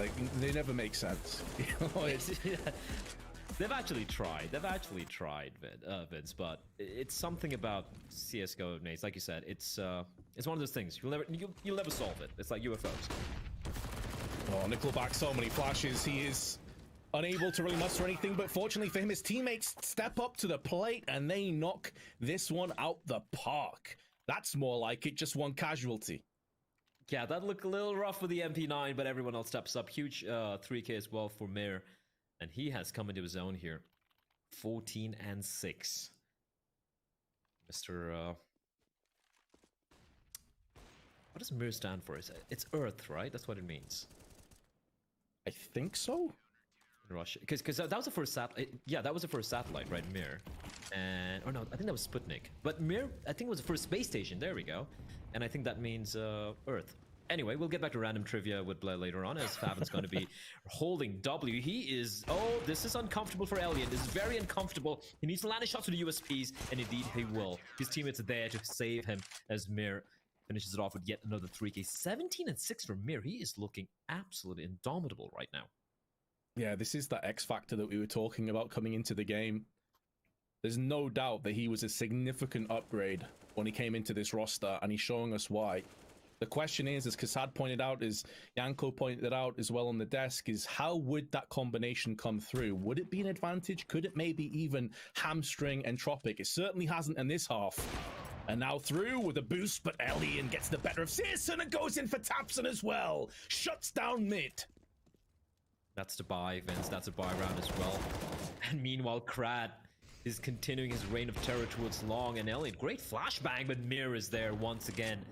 like, they never make sense. You know, They've actually tried. Vince. But it's something about CS:GO nades. Like you said, it's one of those things you'll never solve it. It's like UFOs. Oh, Nickelback, so many flashes. He is unable to really muster anything, but fortunately for him, his teammates step up to the plate and they knock this one out the park. That's more like it, just one casualty. Yeah, that looked a little rough with the MP9, but everyone else steps up. Huge 3K as well for Mir, and he has come into his own here. 14-6. Mr. What does Mir stand for? It's Earth, right? That's what it means. I think so. In Russia, because that was the first satellite. Yeah, that was the first satellite, right? Mir, and or no, I think that was Sputnik. But Mir, I think, was the first space station. There we go, and I think that means Earth. Anyway, we'll get back to random trivia with Blair later on, as Favin's going to be holding W. He is... Oh, this is uncomfortable for Alien. This is very uncomfortable. He needs to land a shot to the USPs, and indeed he will. His teammates are there to save him as Mir finishes it off with yet another 3K. 17-6 for Mir. He is looking absolutely indomitable right now. Yeah, this is that X factor that we were talking about coming into the game. There's no doubt that he was a significant upgrade when he came into this roster, and he's showing us why. The question is, as Kassad pointed out, as Yanko pointed out as well on the desk, is how would that combination come through? Would it be an advantage? Could it maybe even hamstring Entropiq? It certainly hasn't in this half. And now through with a boost, but Alien gets the better of Searson and goes in for Tapson as well. Shuts down mid. That's the buy, Vince. That's a buy round as well. And meanwhile, Krad is continuing his reign of terror towards Long and Elliot. Great flashbang, but Mir is there once again.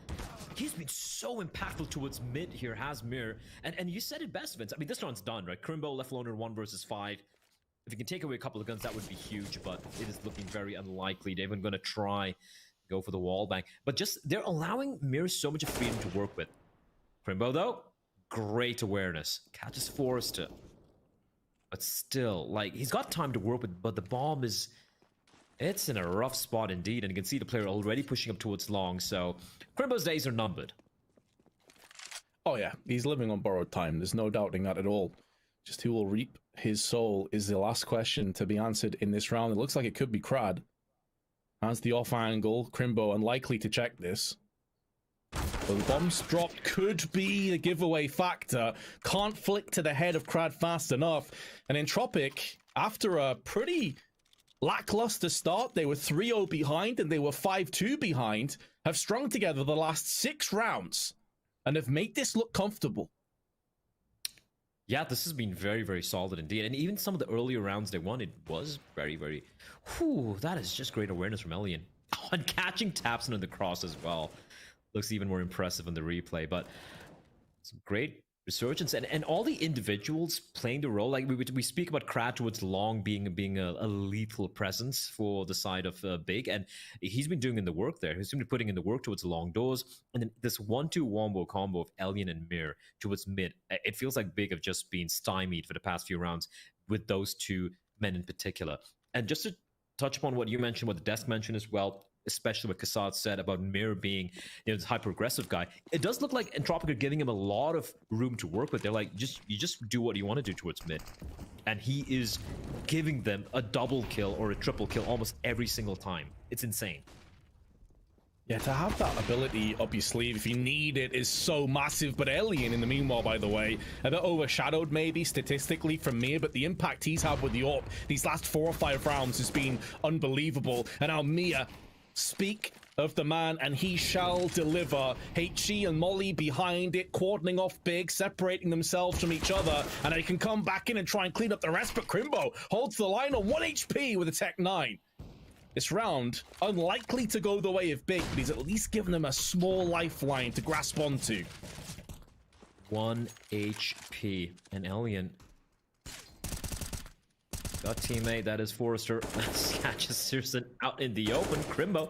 He's been so impactful towards mid here, has Mir. And you said it best, Vince. I mean, this round's done, right? Crimbo left alone in 1 versus 5. If you can take away a couple of guns, that would be huge, but it is looking very unlikely. They're even going to try go for the wall bang. But just, they're allowing Mir so much freedom to work with. Crimbo, though, great awareness. Catches Forrester. But still, like, he's got time to work with, but the bomb is... It's in a rough spot indeed, and you can see the player already pushing up towards Long, so Crimbo's days are numbered. Oh yeah, he's living on borrowed time. There's no doubting that at all. Just who will reap his soul is the last question to be answered in this round. It looks like it could be Krad. Has the off angle. Crimbo unlikely to check this. Well, the bombs dropped could be the giveaway factor. Can't flick to the head of Krad fast enough. And Entropiq, after a pretty lackluster start, they were 3-0 behind and they were 5-2 behind, have strung together the last 6 rounds and have made this look comfortable. Yeah, this has been very, very solid indeed. And even some of the earlier rounds they won, it was very, very... Whew, that is just great awareness from Elian. Oh, and catching Tapson in the cross as well. Looks even more impressive in the replay, but it's great resurgence, and all the individuals playing the role. Like we speak about Krad towards Long being a lethal presence for the side of Big, and he's been doing in the work there. He's been putting in the work towards Long doors, and then this 1-2 wombo combo of Alien and Mir towards mid. It feels like Big have just been stymied for the past few rounds with those two men in particular. And just to touch upon what you mentioned, what the desk mentioned as well, especially what Kassad said about Mir being, this hyper-aggressive guy. It does look like Entropiq are giving him a lot of room to work with. They're like, you just do what you want to do towards mid. And he is giving them a double kill or a triple kill almost every single time. It's insane. Yeah, to have that ability up your sleeve if you need it is so massive. But Alien, in the meanwhile, by the way, a bit overshadowed maybe statistically from Mir, but the impact he's had with the AWP these last 4 or 5 rounds has been unbelievable. And now Mir, speak of the man, and he shall deliver. HG and Molly behind it, cordoning off Big, separating themselves from each other, and they can come back in and try and clean up the rest, but Crimbo holds the line on 1 HP with a Tech 9. This round, unlikely to go the way of Big, but he's at least given them a small lifeline to grasp onto. 1 HP, and Alien got teammate, that is Forrester, catches Searson out in the open. Crimbo,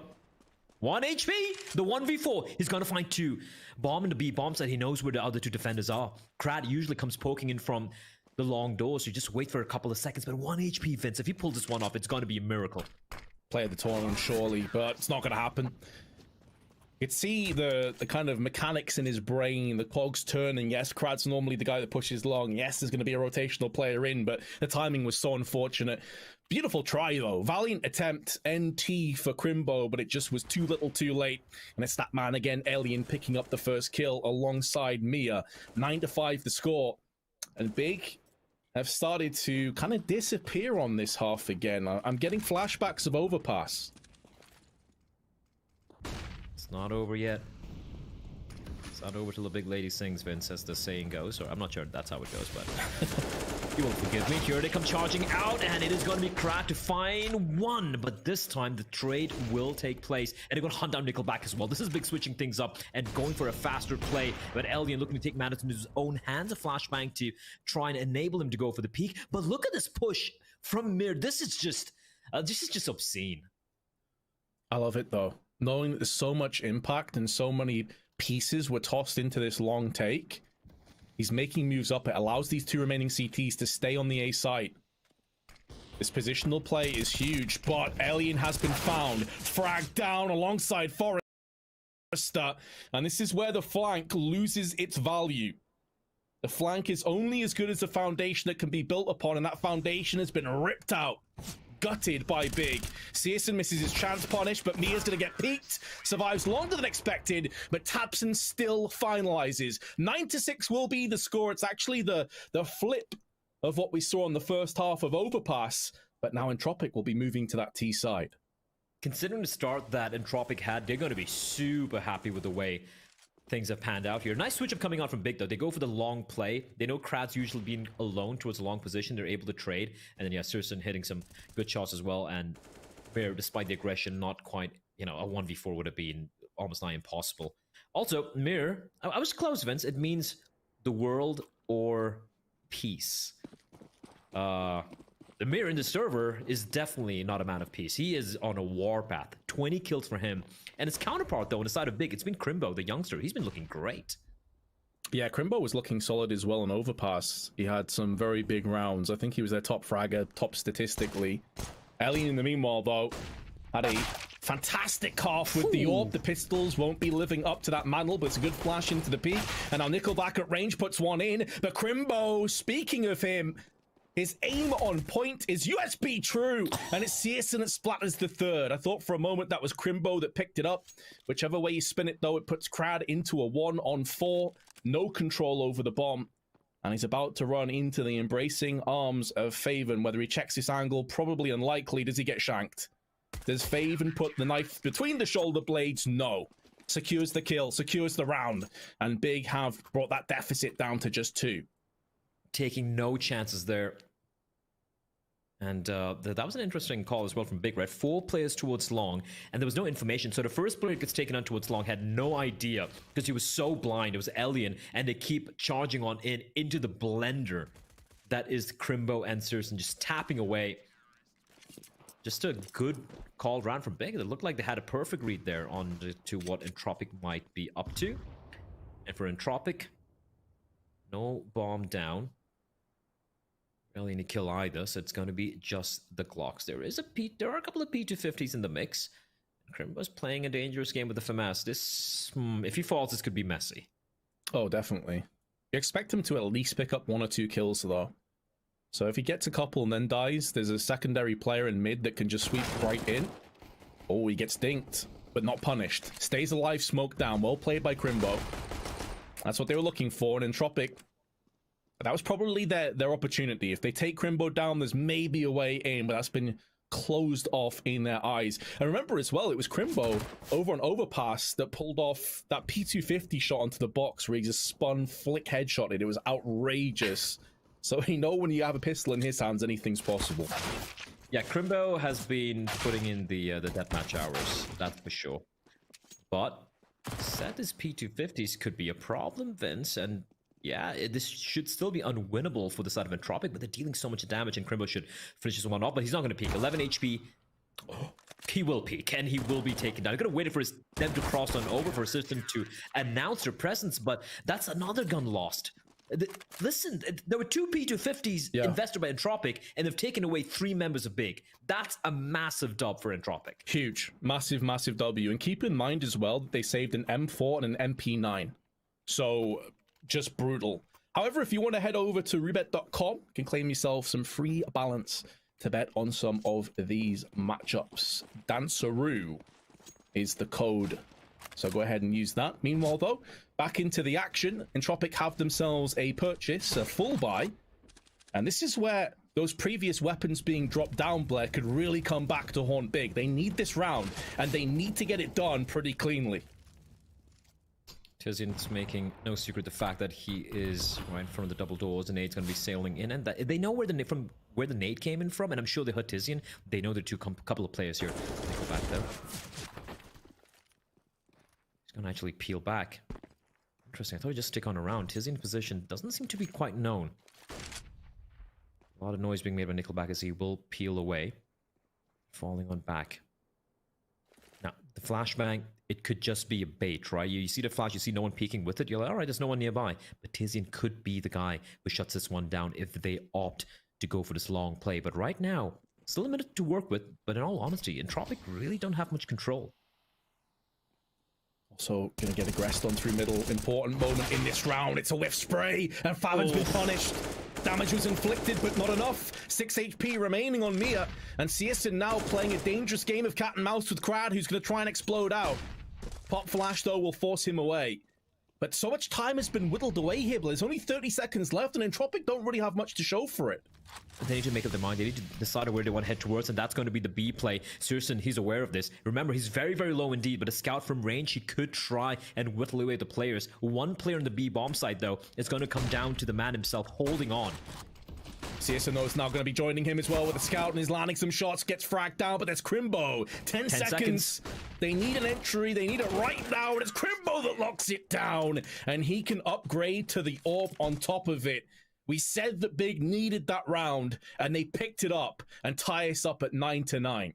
1 HP, the 1v4. He's gonna find 2. Bomb in the B bomb side. He knows where the other 2 defenders are. Krad usually comes poking in from the long door, so you just wait for a couple of seconds. But 1 HP, Vince, if he pulls this one off, it's gonna be a miracle. Play at the tournament, surely, but it's not gonna happen. You could see the kind of mechanics in his brain, the cogs turning. Yes, Krad's normally the guy that pushes long. Yes, there's going to be a rotational player in, but the timing was so unfortunate. Beautiful try, though. Valiant attempt, NT for Crimbo, but it just was too little too late. And it's that man again, Alien, picking up the first kill alongside Mia. 9-5 the score. And Big have started to kind of disappear on this half again. I'm getting flashbacks of Overpass. It's not over yet. It's not over till the big lady sings, Vince, as the saying goes. Or I'm not sure that's how it goes, but you won't forgive me. Here they come charging out, and it is going to be Krad to find one. But this time, the trade will take place, and they're going to hunt down Nickelback as well. This is Big switching things up and going for a faster play. But Alien looking to take matters into his own hands. A flashbang to try and enable him to go for the peak. But look at this push from Mir. This is just obscene. I love it, though. Knowing that there's so much impact and so many pieces were tossed into this long take. He's making moves up. It allows these two remaining CTs to stay on the A site. This positional play is huge, but Alien has been found. Fragged down alongside Forrester. And this is where the flank loses its value. The flank is only as good as the foundation that can be built upon, and that foundation has been ripped out. Gutted by Big. Searson misses his chance punish, but Mia's gonna get peaked. Survives longer than expected, but Tapson still finalizes. 9-6 will be the score. It's actually the flip of what we saw in the first half of Overpass, but now Entropiq will be moving to that T side. Considering the start that Entropiq had, they're going to be super happy with the way things have panned out here. Nice switch up coming out from Big, though. They go for the long play. They know Krad's usually being alone towards a long position. They're able to trade. And then, yeah, Searson hitting some good shots as well. And Bear, despite the aggression, not quite, you know, a 1v4 would have been almost nigh impossible. Also, Mir, I was close, Vince. It means the world or peace. The Mir in the server is definitely not a man of peace. He is on a warpath. 20 kills for him. And his counterpart, though, on the side of Big, it's been Crimbo, the youngster. He's been looking great. Yeah, Crimbo was looking solid as well in Overpass. He had some very big rounds. I think he was their top fragger, top statistically. Alien, in the meanwhile, though, had a fantastic half with the AWP. The pistols won't be living up to that mantle, but it's a good flash into the peak. And now Nickelback at range puts one in. But Crimbo, speaking of him, his aim on point is USB true, and it's Searson that splatters the third. I thought for a moment that was Crimbo that picked it up. Whichever way you spin it, though, it puts Krad into a 1-on-4. No control over the bomb, and he's about to run into the embracing arms of Faven. Whether he checks this angle, probably unlikely. Does he get shanked? Does Faven put the knife between the shoulder blades? No. Secures the kill, secures the round, and Big have brought that deficit down to just 2. Taking no chances there. And that was an interesting call as well from Big, right? 4 players towards long, and there was no information. So the first player that gets taken on towards long had no idea because he was so blind. It was Alien, and they keep charging on into the blender. That is Crimbo and Searson just tapping away. Just a good call round from Big. It looked like they had a perfect read there on to what Entropiq might be up to. And for Entropiq, no bomb down. Really any kill either, so it's going to be just the Glocks. There are a couple of P250s in the mix. Crimbo's playing a dangerous game with the FAMAS. This, if he falls, this could be messy. Oh, definitely. You expect him to at least pick up 1 or 2 kills, though. So if he gets a couple and then dies, there's a secondary player in mid that can just sweep right in. Oh, he gets dinked, but not punished. Stays alive, smoked down. Well played by Crimbo. That's what they were looking for, and Entropiq, that was probably their opportunity. If they take Crimbo down, there's maybe a way in, but that's been closed off in their eyes. And remember as well, it was Crimbo over on Overpass that pulled off that P250 shot onto the box where he just spun, flick headshotted. It was outrageous. So you know when you have a pistol in his hands, anything's possible. Yeah, Crimbo has been putting in the deathmatch hours, that's for sure. But said his P250s could be a problem, Vince, and yeah, this should still be unwinnable for the side of Entropiq, but they're dealing so much damage, and Crimbo should finish this one off, but he's not going to peek. 11 HP. Oh, he will peek, and he will be taken down. I'm going to wait for them to cross on over for a system to announce their presence, but that's another gun lost Listen, there were 2 P250s invested by Entropiq, and they've taken away 3 members of Big. That's a massive dub for Entropiq. Huge. Massive, massive W. And keep in mind as well that they saved an M4 and an MP9. So, just brutal. However, if you want to head over to Roobet.com, you can claim yourself some free balance to bet on some of these matchups. Danceroo is the code. So go ahead and use that. Meanwhile, though, back into the action. Entropiq have themselves a purchase, a full buy. And this is where those previous weapons being dropped down, Blair, could really come back to haunt Big. They need this round, and they need to get it done pretty cleanly. Tizian's making no secret the fact that he is right in front of the double doors. The nade's going to be sailing in, and that, they know where the nade came in from, and I'm sure they hurt Tizian. They know there are couple of players here. Let me go back there. He's going to actually peel back. Interesting. I thought he'd just stick on around. Tizian's position doesn't seem to be quite known. A lot of noise being made by Nickelback as he will peel away, falling on back. Now, the flashbang, it could just be a bait, right? You see the flash, you see no one peeking with it, you're like, all right, there's no one nearby. But Tizian could be the guy who shuts this one down if they opt to go for this long play. But right now, still a minute to work with, but in all honesty, Entropiq really don't have much control. Also, gonna get aggressed on through middle. Important moment in this round. It's a whiff spray, and Fallon's been punished. Damage was inflicted, but not enough. 6 HP remaining on Mia, and Sierson now playing a dangerous game of cat and mouse with Crad, who's gonna try and explode out. Pop Flash, though, will force him away. But so much time has been whittled away here, but there's only 30 seconds left, and Entropiq don't really have much to show for it. They need to make up their mind. They need to decide where they want to head towards, and that's going to be the B play. Sierson, he's aware of this. Remember, he's very, very low indeed, but a scout from range, he could try and whittle away the players. One player on the B bomb side, though, is going to come down to the man himself holding on. Sierson, though, is now going to be joining him as well with a scout, and he's landing some shots, gets fragged down, but there's Crimbo. 10 seconds. They need an entry. They need it right now, and it's Crimbo that locks it down, and he can upgrade to the AWP on top of it. We said that Big needed that round, and they picked it up and tie us up at 9-9.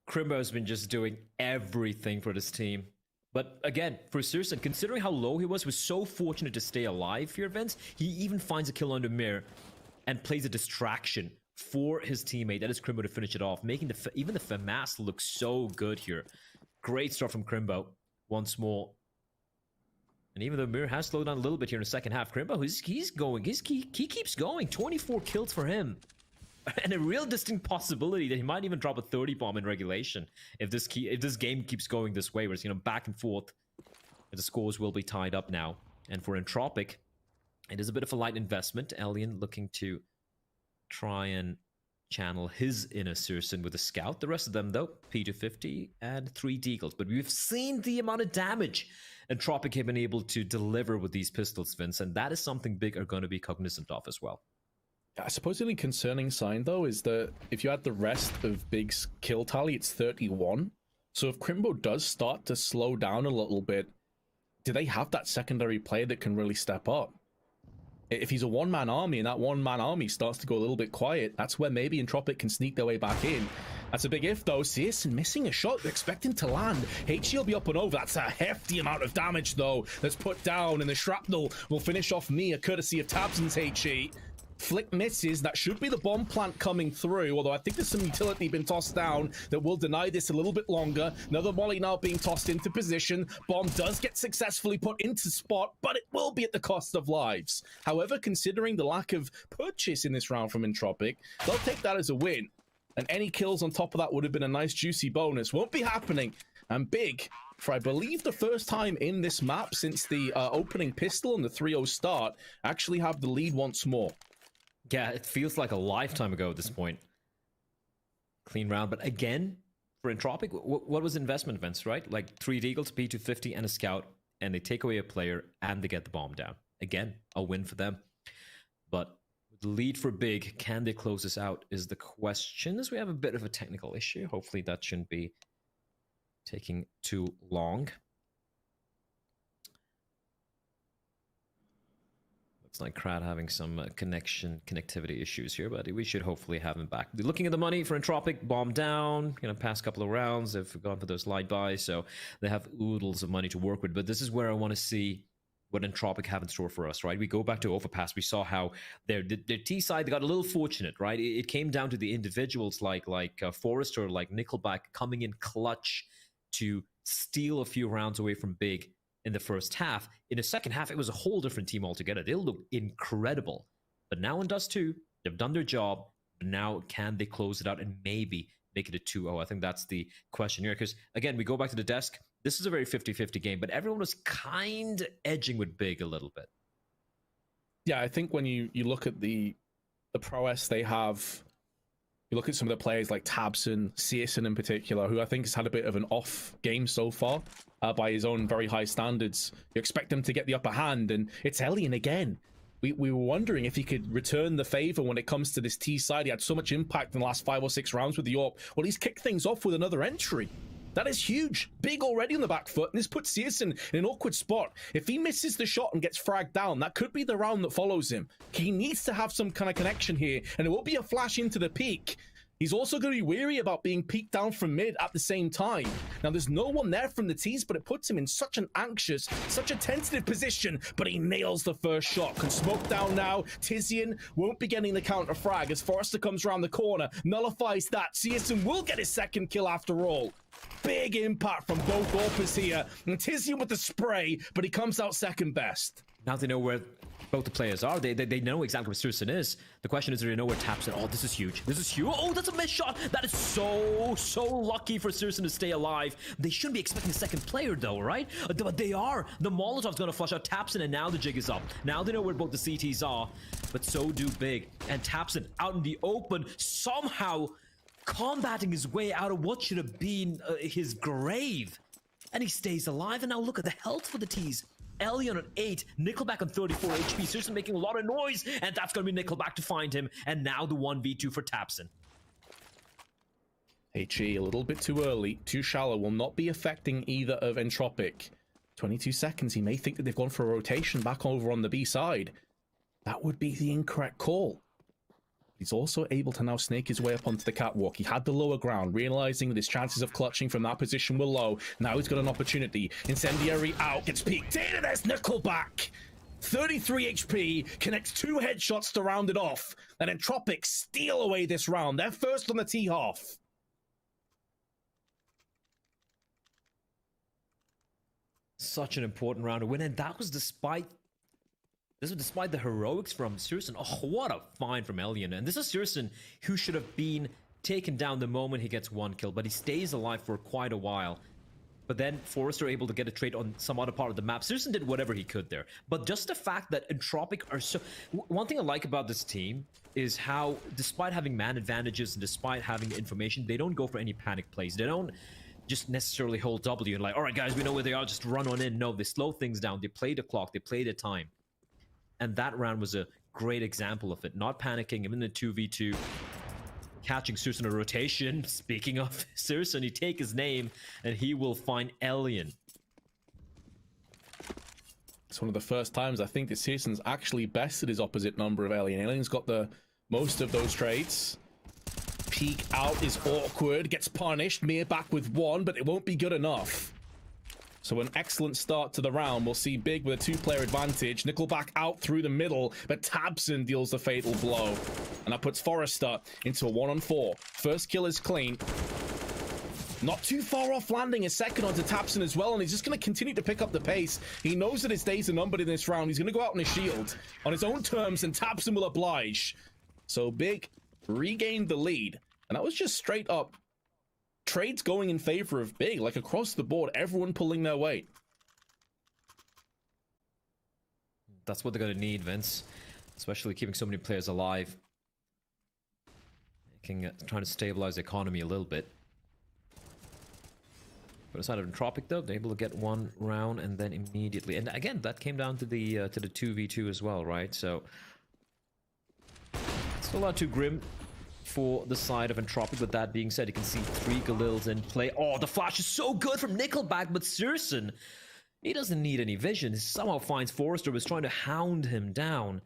Crimbo has been just doing everything for this team. But again, for Sierson, considering how low he was so fortunate to stay alive here, Vince. He even finds a kill on the mirror and plays a distraction for his teammate. That is Crimbo to finish it off, making even the FAMAS look so good here. Great start from Crimbo once more. And even though Mir has slowed down a little bit here in the second half, Crimbo, he keeps going. 24 kills for him. And a real distinct possibility that he might even drop a 30 bomb in regulation if this game keeps going this way, where it's, back and forth. The scores will be tied up now. And for Entropiq, it is a bit of a light investment. Elian looking to try and channel his inner Sierson with a scout. The rest of them, though, P250 and 3 deagles. But we've seen the amount of damage Entropiq have been able to deliver with these pistols, Vince, and that is something Big are going to be cognizant of as well. I suppose the only concerning sign, though, is that if you add the rest of Big's kill tally, it's 31. So if Crimbo does start to slow down a little bit, do they have that secondary player that can really step up? If he's a one-man army and that one-man army starts to go a little bit quiet, that's where maybe Entropiq can sneak their way back in. That's a big if, though. Sierson missing a shot. They're expecting to land. HE will be up and over. That's a hefty amount of damage, though, that's put down, and the shrapnel will finish off Mia, courtesy of Tabson's HE. Flick misses. That should be the bomb plant coming through, although I think there's some utility been tossed down that will deny this a little bit longer. Another molly now being tossed into position. Bomb does get successfully put into spot, but it will be at the cost of lives. However, considering the lack of purchase in this round from Entropiq, they'll take that as a win. And any kills on top of that would have been a nice juicy bonus. Won't be happening. And Big, for I believe the first time in this map since the opening pistol and the 3-0 start, actually have the lead once more. Yeah, it feels like a lifetime ago at this point. Clean round, but again, for Entropiq, what was investment events, right? Like 3 deagles, P250, and a scout, and they take away a player, and they get the bomb down. Again, a win for them. But the lead for Big, can they close this out, is the question, as we have a bit of a technical issue. Hopefully that shouldn't be taking too long. It's like Crad having some connectivity issues here, but we should hopefully have him back. Looking at the money for Entropiq, bomb down, past couple of rounds, they've gone for those light buys, so they have oodles of money to work with. But this is where I want to see what Entropiq have in store for us, right? We go back to Overpass. We saw how their T side, they got a little fortunate, right? It came down to the individuals like Forrester, like Nickelback coming in clutch to steal a few rounds away from Big in the first half. In the second half, it was a whole different team altogether. They look incredible. But now in Dust 2, they've done their job. Now can they close it out and maybe make it a 2-0? I think that's the question here. Because again, we go back to the desk. This is a very 50-50 game, but everyone was kind of edging with Big a little bit. Yeah, I think when you look at the prowess they have, you look at some of the players like Tabson, Searson in particular, who I think has had a bit of an off game so far by his own very high standards. You expect him to get the upper hand, and it's Elian again. We were wondering if he could return the favor when it comes to this T side. He had so much impact in the last 5 or 6 rounds with the AWP. Well, he's kicked things off with another entry. That is huge. Big already on the back foot, and this puts Searson in an awkward spot. If he misses the shot and gets fragged down, that could be the round that follows him. He needs to have some kind of connection here, and it won't be a flash into the peak. He's also going to be weary about being peeked down from mid at the same time. Now, there's no one there from the T's, but it puts him in such an anxious, such a tentative position, but he nails the first shot. Can smoke down now. Tizian won't be getting the counter frag as Forrester comes around the corner, nullifies that. Searson will get his second kill after all. Big impact from both AWPers here. And Tizian with the spray, but he comes out second best. Now they know where both the players are. They know exactly where Searson is. The question is, do they know where Tabson? Oh, this is huge. This is huge. Oh, that's a missed shot. That is so lucky for Searson to stay alive. They shouldn't be expecting a second player though, right? But they are. The Molotov's going to flush out Tabson, and now the jig is up. Now they know where both the CTs are, but so do Big. And Tabson out in the open, somehow combating his way out of what should have been his grave. And he stays alive, and now look at the health for the T's. Elian on 8, Nickelback on 34 HP. Searson making a lot of noise, and that's going to be Nickelback to find him. And now the 1v2 for Tabson. HE a little bit too early, too shallow, will not be affecting either of Entropiq. 22 seconds, he may think that they've gone for a rotation back over on the B side. That would be the incorrect call. He's also able to now snake his way up onto the catwalk. He had the lower ground, realizing that his chances of clutching from that position were low. Now he's got an opportunity. Incendiary out, gets peeked in, and there's Nickelback. 33 HP, connects 2 headshots to round it off. And Entropiq steal away this round. They're first on the T half. Such an important round to win, and that was despite the heroics from Searson. Oh, what a find from Elian. And this is Searson, who should have been taken down the moment he gets 1 kill, but he stays alive for quite a while. But then Forrester able to get a trade on some other part of the map. Searson did whatever he could there. But just the fact that Entropiq are so... One thing I like about this team is how, despite having man advantages and despite having information, they don't go for any panic plays. They don't just necessarily hold W and like, all right, guys, we know where they are, just run on in. No, they slow things down. They play the clock. They play the time. And that round was a great example of it. Not panicking, even in the 2v2, catching Searson in a rotation. Speaking of Searson, he take his name, and he will find Elian. It's one of the first times I think that Searson's actually bested his opposite number of Elian. Elian's got the most of those trades. Peek out is awkward, gets punished. Mir back with 1, but it won't be good enough. So an excellent start to the round. We'll see Big with a 2-player advantage. Nickelback out through the middle, but Tabson deals the fatal blow. And that puts Forrester into a 1-on-4. First kill is clean. Not too far off landing a second onto Tabson as well, and he's just going to continue to pick up the pace. He knows that his days are numbered in this round. He's going to go out on his shield on his own terms, and Tabson will oblige. So Big regained the lead, and that was just straight up trades going in favor of Big, like across the board, everyone pulling their weight. That's what they're going to need, Vince. Especially keeping so many players alive. Trying to stabilize the economy a little bit. But aside of Entropiq, though, they're able to get 1 round and then immediately... And again, that came down to the 2v2 as well, right? So... Still not too grim for the side of Entropiq. With that being said, you can see 3 Galils in play. Oh, the flash is so good from Nickelback, but Searson, he doesn't need any vision. He somehow finds Forrester, was trying to hound him down.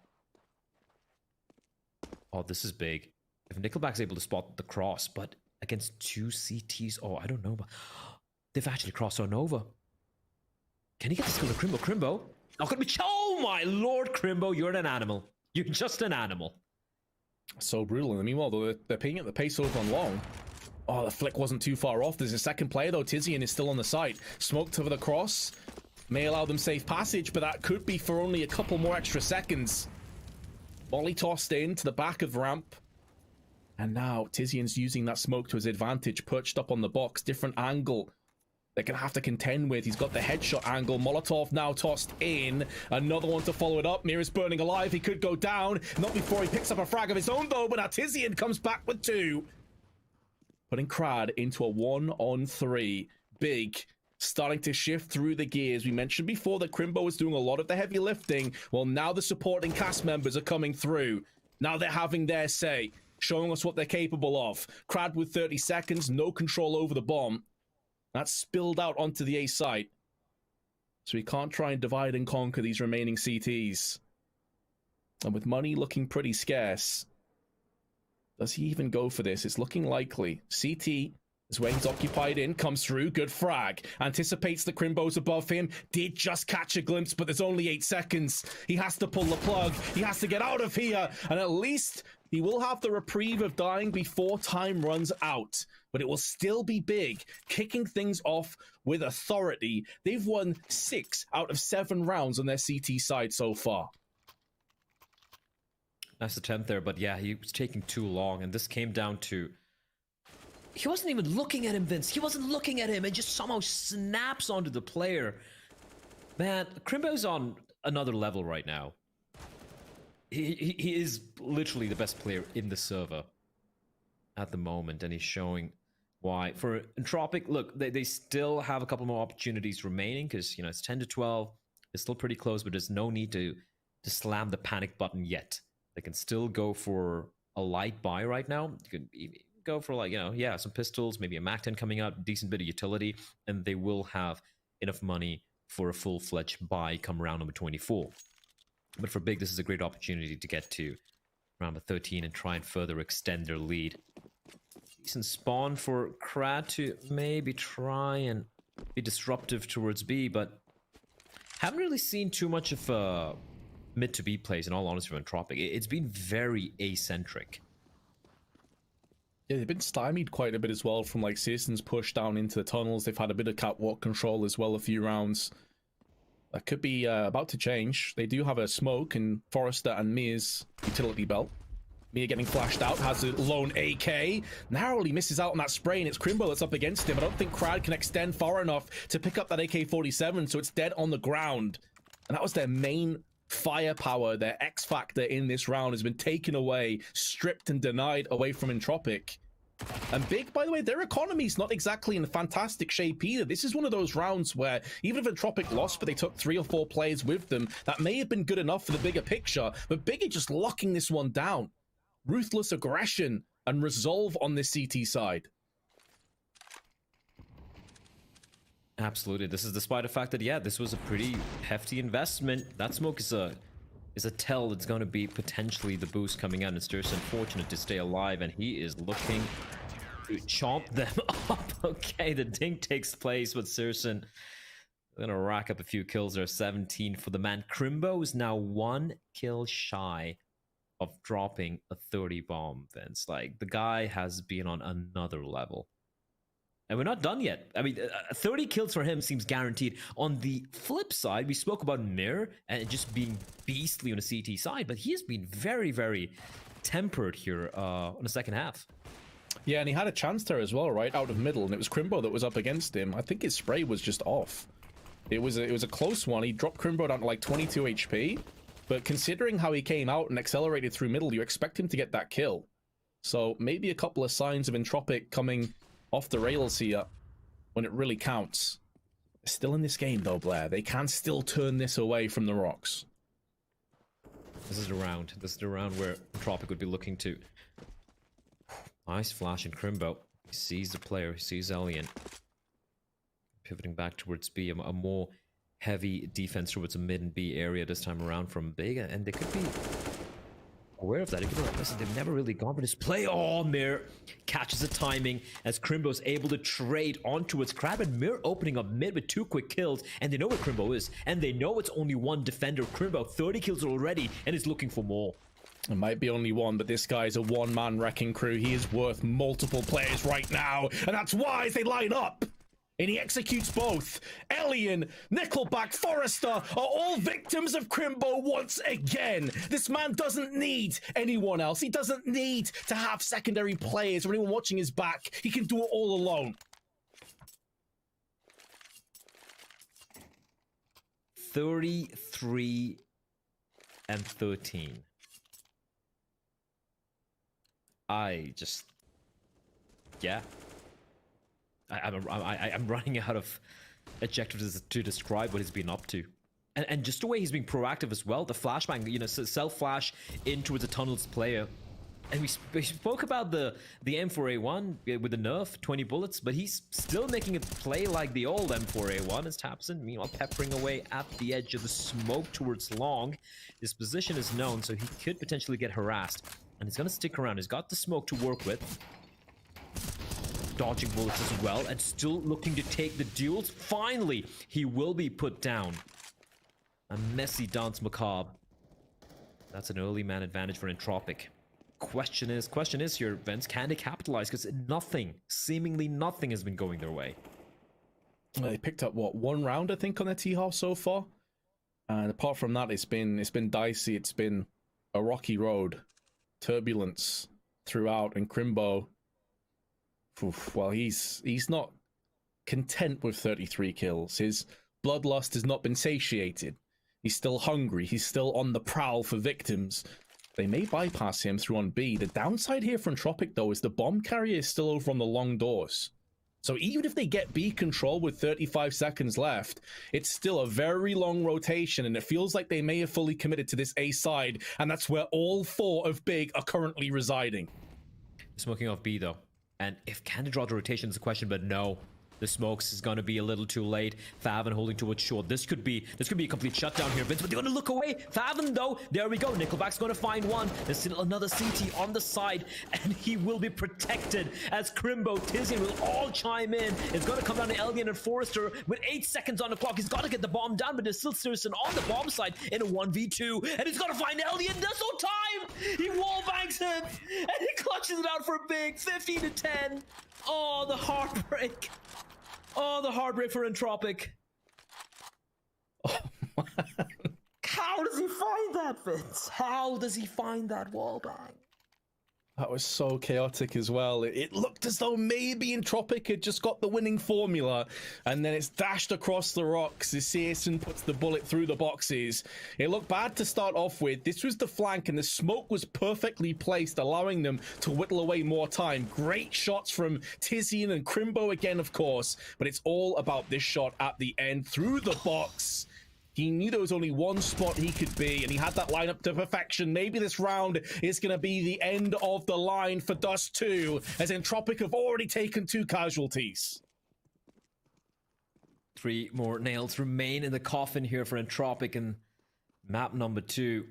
Oh, this is big. If Nickelback's able to spot the cross, but against 2 CTs, oh, I don't know. But they've actually crossed on over. Can he get this kill to Crimbo? Crimbo Not gonna be. Oh my lord, Crimbo, you're an animal. You're just an animal. So brutal. In the meanwhile, though, they're picking up the pace over on long. Oh, the flick wasn't too far off. There's a second player, though. Tizian is still on the site. Smoked over the cross. May allow them safe passage, but that could be for only a couple more extra seconds. Volley tossed in to the back of ramp. And now Tizian's using that smoke to his advantage, perched up on the box. Different angle they're going to have to contend with. He's got the headshot angle. Molotov now tossed in. Another one to follow it up. Mira's burning alive. He could go down. Not before he picks up a frag of his own, though. But now Tizian comes back with 2. Putting Crad into a 1-on-3. Big. Starting to shift through the gears. We mentioned before that Crimbo was doing a lot of the heavy lifting. Well, now the supporting cast members are coming through. Now they're having their say, showing us what they're capable of. Crad with 30 seconds, no control over the bomb. That's spilled out onto the A site. So we can't try and divide and conquer these remaining CTs. And with money looking pretty scarce, does he even go for this? It's looking likely. CT is where he's occupied in, comes through, good frag. Anticipates the Crimbo's above him, did just catch a glimpse, but there's only 8 seconds. He has to pull the plug, he has to get out of here, and at least he will have the reprieve of dying before time runs out. But it will still be big, kicking things off with authority. They've won 6 out of 7 rounds on their CT side so far. Nice attempt there, but yeah, he was taking too long, and this came down to... He wasn't even looking at him, Vince. He wasn't looking at him, and just somehow snaps onto the player. Man, Crimbo's on another level right now. He is literally the best player in the server at the moment, and he's showing why. For Entropiq, look, they still have a couple more opportunities remaining, because, you know, it's 10 to 12. It's still pretty close, but there's no need to slam the panic button yet. They can still go for a light buy right now. You could go for, like, you know, yeah, some pistols, maybe a MAC-10 coming out, decent bit of utility, and they will have enough money for a full-fledged buy come round number 24. But for Big, this is a great opportunity to get to round number 13 and try and further extend their lead. Decent spawn for Krad to maybe try and be disruptive towards B, but haven't really seen too much of mid to B plays, in all honesty, from Entropiq. It's been very A-centric. Yeah, they've been stymied quite a bit as well from, like, Citizens push down into the tunnels. They've had a bit of catwalk control as well a few rounds. That could be about to change. They do have a smoke in Forrester and Mia's utility belt. Mia getting flashed out, has a lone AK. Narrowly misses out on that spray, and it's Crimbo that's up against him. I don't think Crad can extend far enough to pick up that AK-47, so it's dead on the ground. And that was their main firepower, their X factor in this round has been taken away, stripped and denied away from Entropiq. And Big, by the way, their economy's not exactly in fantastic shape either. This is one of those rounds where even if Entropiq lost, but they took 3 or 4 players with them, that may have been good enough for the bigger picture. But Big are just locking this one down. Ruthless aggression and resolve on this CT side. Absolutely. This is despite the fact that, yeah, this was a pretty hefty investment. That smoke is a tell that's going to be potentially the boost coming out. And it's just unfortunate to stay alive, and he is looking to chomp them up. Okay, the dink takes place, but Sirson going to rack up a few kills there. 17 for the man. Crimbo is now 1 kill shy of dropping a 30 bomb, Vince. Like, the guy has been on another level. And we're not done yet. I mean, 30 kills for him seems guaranteed. On the flip side, we spoke about Mir and just being beastly on the CT side, but he has been very, very tempered here on the second half. Yeah, and he had a chance there as well, right out of middle, and it was Crimbo that was up against him. I think his spray was just off. It was a close one. He dropped Crimbo down to like 22 HP, but considering how he came out and accelerated through middle, you expect him to get that kill. So maybe a couple of signs of Entropiq coming off the rails here when it really counts. They're still in this game though, Blair. They can still turn this away from the rocks. This is the round. This is the round where Entropiq would be looking to... Nice flash in Crimbo. He sees the player. He sees Elian. Pivoting back towards B. A more heavy defense towards the mid and B area this time around from Big. And they could be aware of that. Listen, they've never really gone for this play. Oh, Mir catches the timing as Crimbo's able to trade onto its Crab, and Mir opening up mid with 2 quick kills, and they know where Crimbo is, and they know it's only one defender. Crimbo, 30 kills already, and is looking for more. It might be only one, but this guy's a one-man wrecking crew. He is worth multiple players right now, and that's why they line up. And he executes both. Elian, Nickelback, Forrester are all victims of Crimbo once again. This man doesn't need anyone else. He doesn't need to have secondary players or anyone watching his back. He can do it all alone. 33 and 13. Yeah. I'm running out of adjectives to describe what he's been up to. And just the way he's being proactive as well. The flashbang, you know, self-flash in towards a tunnels player. And we spoke about the M4A1 with the nerf, 20 bullets, but he's still making it play like the old M4A1 as Tapson, meanwhile peppering away at the edge of the smoke towards long. His position is known, so he could potentially get harassed. And he's going to stick around. He's got the smoke to work with. Dodging bullets as well, and still looking to take the duels. Finally, he will be put down. A messy dance macabre. That's an early man advantage for Entropiq. Question is here, Vince, can they capitalize? Because seemingly nothing has been going their way. They picked up, what, 1 round, I think, on their T-half so far? And apart from that, it's been dicey. It's been a rocky road. Turbulence throughout, and Crimbo, well, he's not content with 33 kills. His bloodlust has not been satiated. He's still hungry. He's still on the prowl for victims. They may bypass him through on B. The downside here for Entropiq, though, is the bomb carrier is still over on the long doors. So even if they get B control with 35 seconds left, it's still a very long rotation, and it feels like they may have fully committed to this A side, and that's where all 4 of Big are currently residing. Smoking off B, though. And if can they draw the rotation is a question, but no. The smokes is going to be a little too late. Favin holding towards short. This could be a complete shutdown here, Vince, but they're going to look away. Favin, though, there we go. Nickelback's going to find one. There's still another CT on the side, and he will be protected as Crimbo, Tizian will all chime in. It's going to come down to Elian and Forrester with 8 seconds on the clock. He's got to get the bomb down, but there's still Sirson on the bomb side in a 1v2, and he's going to find Elian. There's no time. He wallbangs him, and he clutches it out for a big 15 to 10. Oh, the heartbreak. Oh, the heartbreak for Entropiq. Oh, man. How does he find that, Vince? How does he find that wallbang? That was so chaotic as well. It looked as though maybe Entropiq had just got the winning formula, and then it's dashed across the rocks as Searson puts the bullet through the boxes. It looked bad to start off with. This was the flank, and the smoke was perfectly placed, allowing them to whittle away more time. Great shots from Tizian and Crimbo again, of course, but it's all about this shot at the end through the box. He knew there was only one spot he could be, and he had that lineup to perfection. Maybe this round is going to be the end of the line for Dust 2, as Entropiq have already taken 2 casualties. 3 more nails remain in the coffin here for Entropiq in map number 2.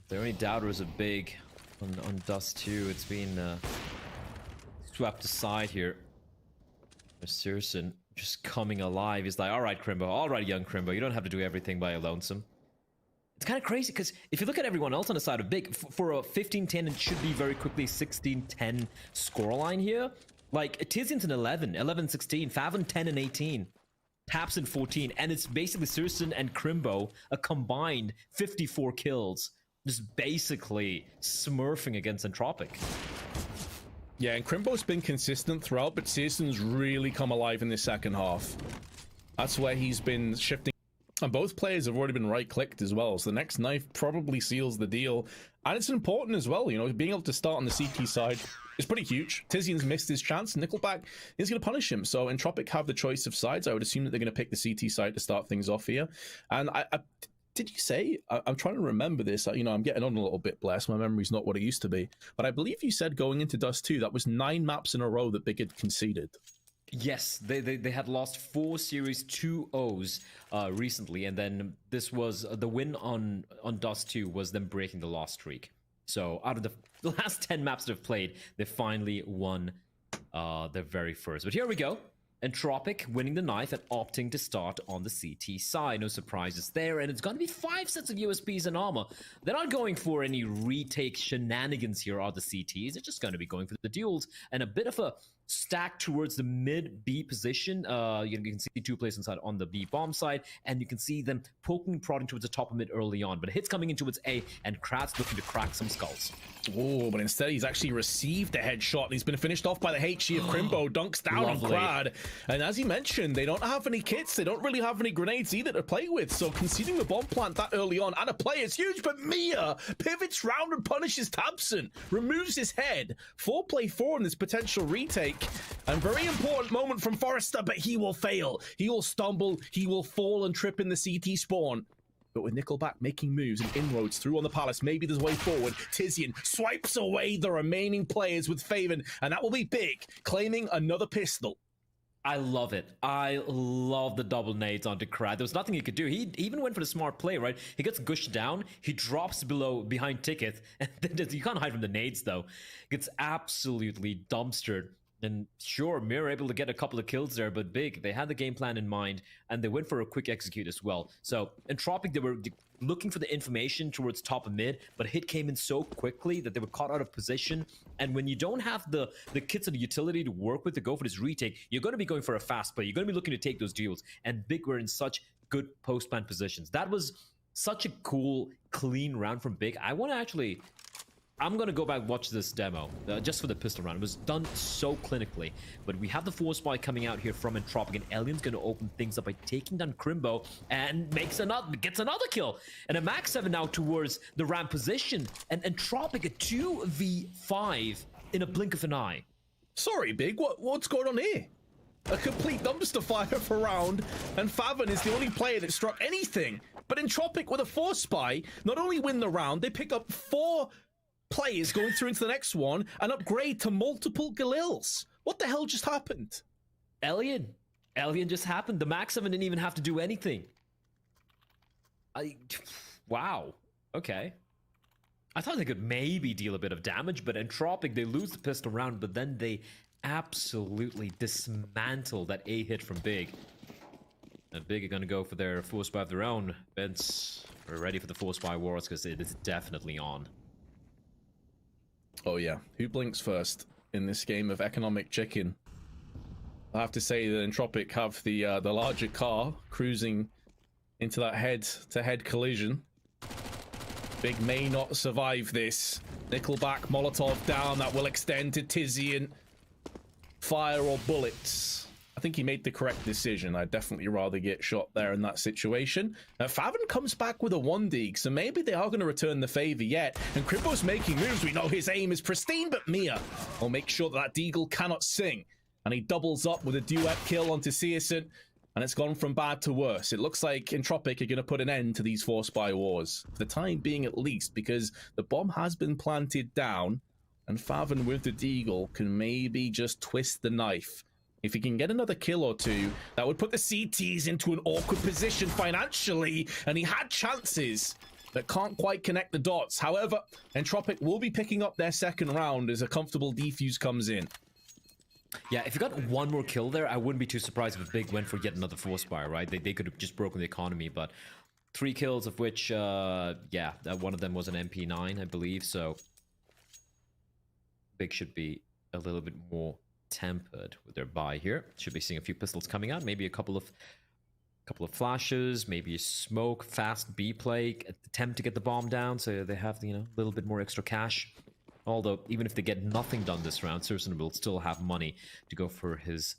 If there are any doubters of Big on Dust 2, it's been swept aside here. There's Sirson just coming alive. He's like, all right, Crimbo, all right, young Crimbo, you don't have to do everything by your lonesome. It's kind of crazy because if you look at everyone else on the side of Big, for a 15-10, it should be very quickly 16-10 scoreline here. Like, Tizian's an 11-16, Favin 10 and 18, Tapson 14, and it's basically Sirson and Crimbo a combined 54 kills, just basically smurfing against Entropiq. Yeah, and Crimbo's been consistent throughout, but Searson's really come alive in the second half. That's where he's been shifting. And both players have already been right-clicked as well, so the next knife probably seals the deal. And it's important as well, you know, being able to start on the CT side is pretty huge. Tizian's missed his chance. Nickelback is going to punish him. So Entropiq have the choice of sides. I would assume that they're going to pick the CT side to start things off here. And did you say, I'm trying to remember this, you know, I'm getting on a little bit, bless, my memory's not what it used to be, but I believe you said going into Dust 2, that was 9 maps in a row that Big had conceded. Yes, they had lost 4 series 2-0s recently, and then this was the win on Dust 2 was them breaking the loss streak. So out of the last 10 maps they've played, they finally won their very first. But here we go. Entropiq winning the knife and opting to start on the CT side. No surprises there, and it's going to be 5 sets of USPs and armor. They're not going for any retake shenanigans here, are the CTs. They're just going to be going for the duels and a bit of a stack towards the mid B position. You can see 2 players inside on the B bomb side, and you can see them poking and prodding towards the top of mid early on. But hits coming in towards A, and Kratz looking to crack some skulls. Oh, but instead he's actually received a headshot, and he's been finished off by the HE of Crimbo. Dunks down on Krad. And as he mentioned, they don't have any kits. They don't really have any grenades either to play with. So conceding the bomb plant that early on and a play is huge. But Mia pivots round and punishes Tabson, removes his head. 4-play-4 in this potential retake. And very important moment from Forrester, but he will fail. He will stumble. He will fall and trip in the CT spawn. But with Nickelback making moves and inroads through on the Palace, maybe there's a way forward. Tizian swipes away the remaining players with Faven, and that will be big, claiming another pistol. I love it. I love the double nades onto Krad. There was nothing he could do. He even went for the smart play, right? He gets gushed down. He drops behind Ticket. And then you can't hide from the nades, though. Gets absolutely dumpstered. And sure, Mir able to get a couple of kills there, but big. They had the game plan in mind, and they went for a quick execute as well. So, Entropiq, they were looking for the information towards top of mid, but hit came in so quickly that they were caught out of position. And when you don't have the kits or the utility to work with to go for this retake, you're going to be going for a fast play. You're going to be looking to take those duels. And Big were in such good post-plan positions. That was such a cool, clean round from Big. I'm going to go back and watch this demo, just for the pistol round. It was done so clinically. But we have the force spy coming out here from Entropiq, and Alien's going to open things up by taking down Crimbo and gets another kill. And a max 7 now towards the ramp position. And Entropiq a 2v5 in a blink of an eye. Sorry, Big, what's going on here? A complete dumpster fire for round, and Faven is the only player that struck anything. But Entropiq with a force spy not only win the round, they pick up 4 players going through into the next one and upgrade to multiple Galils. What the hell just happened? Alien just happened. The max 7 didn't even have to do anything. Wow. Okay. I thought they could maybe deal a bit of damage, but Entropiq, they lose the pistol round, but then they absolutely dismantle that A hit from Big. And Big are going to go for their force spy of their own. Vince, we're ready for the force spy wars because it is definitely on. Oh yeah, who blinks first in this game of economic chicken? I have to say that Entropiq have the larger car cruising into that head-to-head collision. Big may not survive this. Nickelback, Molotov down, that will extend to Tizian. Fire or bullets. I think he made the correct decision. I'd definitely rather get shot there in that situation. Faven comes back with a 1-dig, so maybe they are going to return the favor yet. And Crimbo's making moves. We know his aim is pristine, but Mia will make sure that Deagle cannot sing. And he doubles up with a duet kill onto Searson, and it's gone from bad to worse. It looks like Entropiq are going to put an end to these 4 spy wars, for the time being at least, because the bomb has been planted down, and Faven with the Deagle can maybe just twist the knife. If he can get another kill or 2, that would put the CTs into an awkward position financially, and he had chances that can't quite connect the dots. However, Entropiq will be picking up their second round as a comfortable defuse comes in. Yeah, if you got one more kill there, I wouldn't be too surprised if Big went for yet another force fire, right? They could have just broken the economy, but 3 kills of which, yeah, one of them was an MP9, I believe, so Big should be a little bit more tempered with their buy here. Should be seeing a few pistols coming out, maybe a couple of flashes, maybe a smoke, fast B play, attempt to get the bomb down so they have, you know, a little bit more extra cash. Although even if they get nothing done this round, Searson will still have money to go for his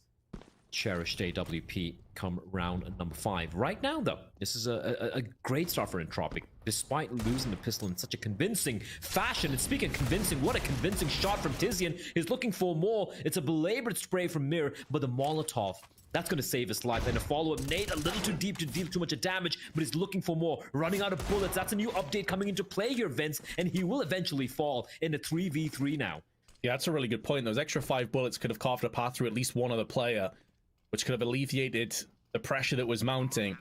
cherished AWP come round number 5. Right now, though, this is a great start for Entropiq, despite losing the pistol in such a convincing fashion. And speaking of convincing, what a convincing shot from Tizian. He's looking for more. It's a belabored spray from Mir, but the Molotov, that's going to save his life. And a follow-up nade, a little too deep to deal too much damage, but he's looking for more. Running out of bullets. That's a new update coming into play here, Vince, and he will eventually fall in a 3v3 now. Yeah, that's a really good point. Those extra 5 bullets could have carved a path through at least one other player, which could have alleviated the pressure that was mounting.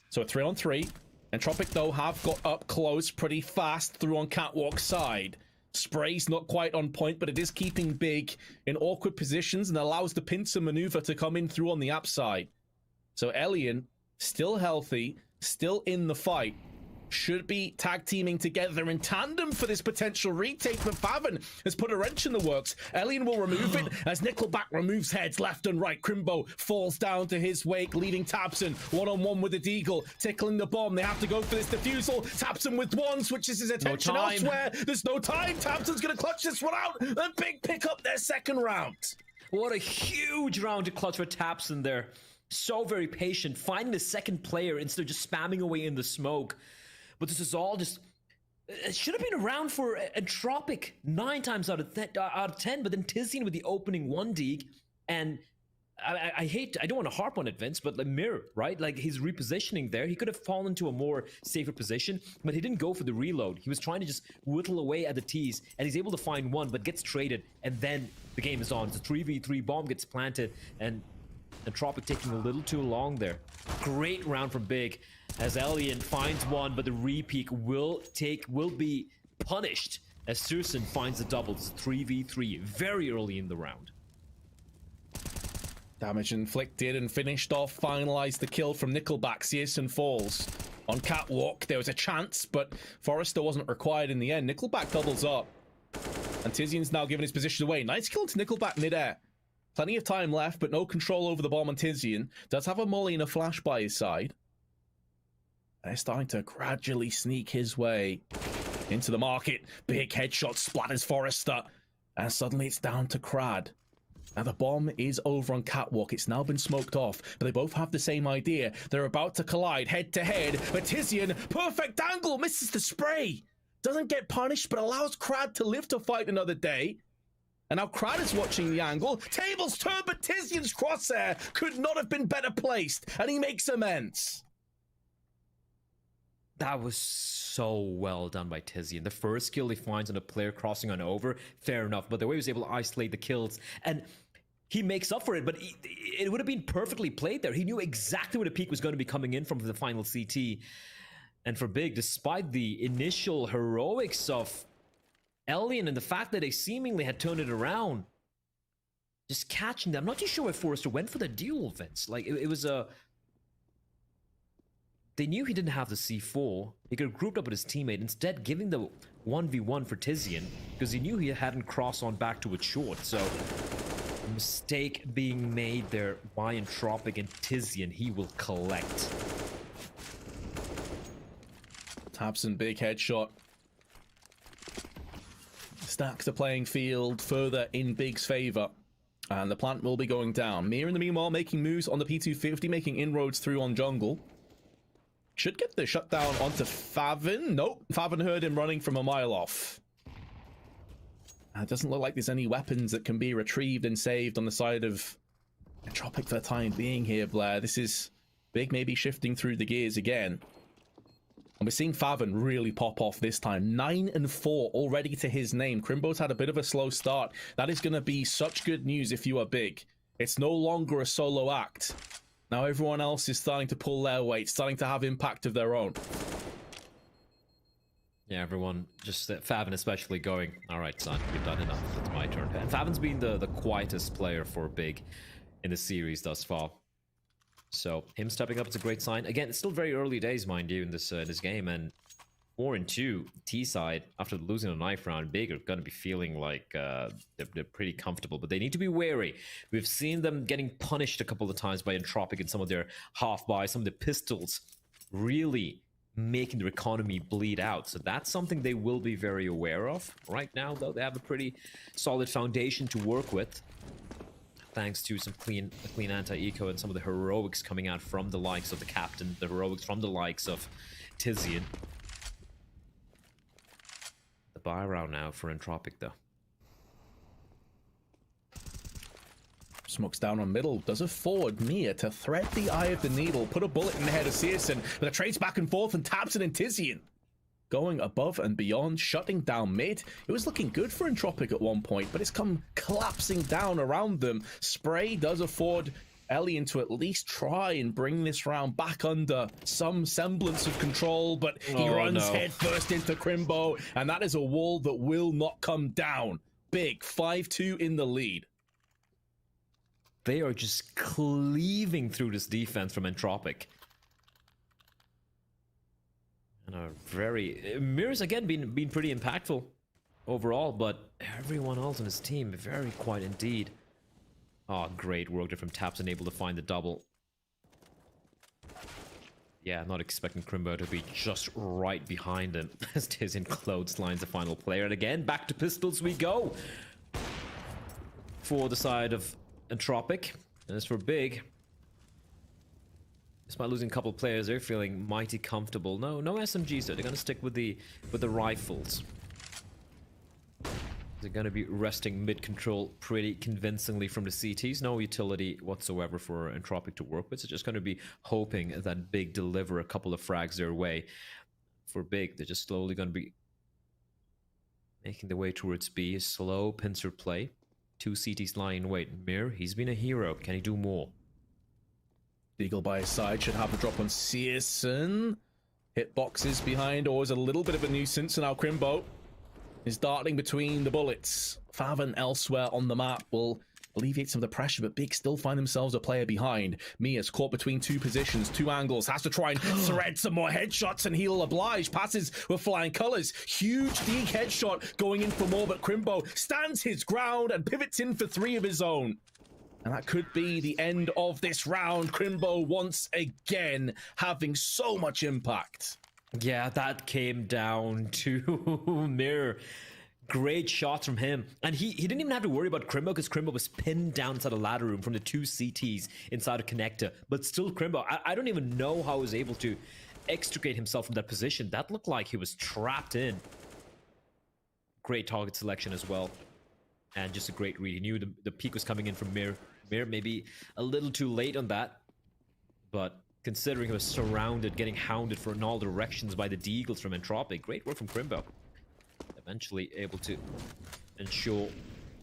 So a 3-on-3. Entropiq, though, have got up close pretty fast through on Catwalk side. Spray's not quite on point, but it is keeping Big in awkward positions and allows the pincer maneuver to come in through on the app side. So Elian, still healthy, still in the fight, should be tag teaming together in tandem for this potential retake, but Faven has put a wrench in the works. Elian will remove it as Nickelback removes heads left and right. Crimbo falls down to his wake, leaving Tabson one-on-one with the Deagle, tickling the bomb. They have to go for this defusal. Tabson with one, switches his attention elsewhere. There's no time. Tabson's going to clutch this one out and Big pick up their second round. What a huge round to clutch for Tabson there. So very patient, finding the second player instead of just spamming away in the smoke. But this is all just... It should have been a round for Entropiq 9 times out of 10, but then Tizian with the opening 1 Deeg, and I don't want to harp on it, Vince, but the mirror, right? Like, his repositioning there, he could have fallen to a more safer position, but he didn't go for the reload. He was trying to just whittle away at the T's, and he's able to find one, but gets traded, and then the game is on. It's a 3v3, bomb gets planted, and Entropiq taking a little too long there. Great round from Big, as Elian finds one, but the repeat will be punished as Sursen finds the double. It's 3v3 very early in the round. Damage inflicted and finished off, finalized the kill from Nickelback. Searson falls on Catwalk. There was a chance, but Forrester wasn't required in the end. Nickelback doubles up, and Tizian's now given his position away. Nice kill to Nickelback mid-air. Plenty of time left, but no control over the bomb on Tizian. Does have a molly and a flash by his side. They're starting to gradually sneak his way into the market. Big headshot splatters Forrester. And suddenly it's down to Crad. Now the bomb is over on Catwalk. It's now been smoked off, but they both have the same idea. They're about to collide head to head, but Tizian, perfect angle, misses the spray. Doesn't get punished, but allows Crad to live to fight another day. And now Crad is watching the angle. Tables turn, but Tizian's crosshair could not have been better placed, and he makes amends. That was so well done by Tizian. The first kill he finds on a player crossing on over, fair enough, but the way he was able to isolate the kills, and he makes up for it, but it would have been perfectly played there. He knew exactly where the peak was going to be coming in from the final CT. And for Big, despite the initial heroics of Elian and the fact that they seemingly had turned it around, just catching them. I'm not too sure why Forrester went for the duel, Vince. Like, it was a... They knew he didn't have the C4. He could have grouped up with his teammate, instead giving the 1v1 for Tizian, because he knew he hadn't crossed on back to it short. So, a mistake being made there by Entropiq, and Tizian, he will collect. Tabson, big headshot. Stacks the playing field further in Big's favor, and the plant will be going down. Mir in the meanwhile making moves on the P250, making inroads through on jungle. Should get the shutdown onto Faven. Nope, Faven heard him running from a mile off. It doesn't look like there's any weapons that can be retrieved and saved on the side of Entropiq for the time being here, Blair. This is Big maybe shifting through the gears again. And we're seeing Faven really pop off this time. 9-4 already to his name. Crimbo's had a bit of a slow start. That is going to be such good news if you are Big. It's no longer a solo act. Now everyone else is starting to pull their weight, starting to have impact of their own. Yeah, everyone, just Faven especially going, all right, son, you've done enough. It's my turn. And Faven's been the quietest player for Big in the series thus far. So him stepping up is a great sign. Again, it's still very early days, mind you, in this game, and 4-2 T side after losing a knife round. Big are going to be feeling like they're pretty comfortable, but they need to be wary. We've seen them getting punished a couple of times by Entropiq and some of their half buys, some of the pistols really making their economy bleed out. So that's something they will be very aware of. Right now, though, they have a pretty solid foundation to work with, thanks to some clean anti-eco and some of the heroics coming out from the likes of the captain, the heroics from the likes of Tizian. The buy round now for Entropiq, though. Smokes down on middle, does a forward Mia to thread the eye of the needle, put a bullet in the head of Searson, but it trades back and forth and Tabson and Tizian going above and beyond, shutting down mid. It was looking good for Entropiq at one point, but it's come collapsing down around them. Spray does afford Elian to at least try and bring this round back under some semblance of control, but he runs head first into Crimbo, and that is a wall that will not come down. Big 5-2 in the lead. They are just cleaving through this defense from Entropiq. And are very... Mirror's again been pretty impactful overall, but everyone else on his team, very quiet indeed. Oh, great work there from Taps, and able to find the double. Yeah, not expecting Crimbo to be just right behind him as Tizian clotheslines the final player. And again, back to pistols we go for the side of Entropiq. And as for Big, despite losing a couple of players, they're feeling mighty comfortable. No SMGs though. They're gonna stick with the rifles. They're gonna be resting mid-control pretty convincingly from the CTs. No utility whatsoever for Entropiq to work with. So just gonna be hoping that Big deliver a couple of frags their way. For Big, they're just slowly gonna be making their way towards B. Slow pincer play. 2 CTs lying in wait. Mir, he's been a hero. Can he do more? Eagle by his side should have the drop on Searson. Hitboxes behind, always a little bit of a nuisance, and now Crimbo is darting between the bullets. Faven elsewhere on the map will alleviate some of the pressure, but Big still find themselves a player behind. Mia's caught between 2 positions, 2 angles, has to try and thread some more headshots, and he'll oblige. Passes with flying colors. Huge Dig headshot going in for more, but Crimbo stands his ground and pivots in for 3 of his own. And that could be the end of this round. Crimbo once again having so much impact. Yeah, that came down to Mir. Great shots from him. And he didn't even have to worry about Crimbo, because Crimbo was pinned down inside a ladder room from the 2 CTs inside a connector. But still Crimbo, I don't even know how he was able to extricate himself from that position. That looked like he was trapped in. Great target selection as well. And just a great read. He knew the peak was coming in from Mir. Mir maybe a little too late on that. But considering he was surrounded, getting hounded in all directions by the Deagles from Entropiq. Great work from Crimbo. Eventually able to ensure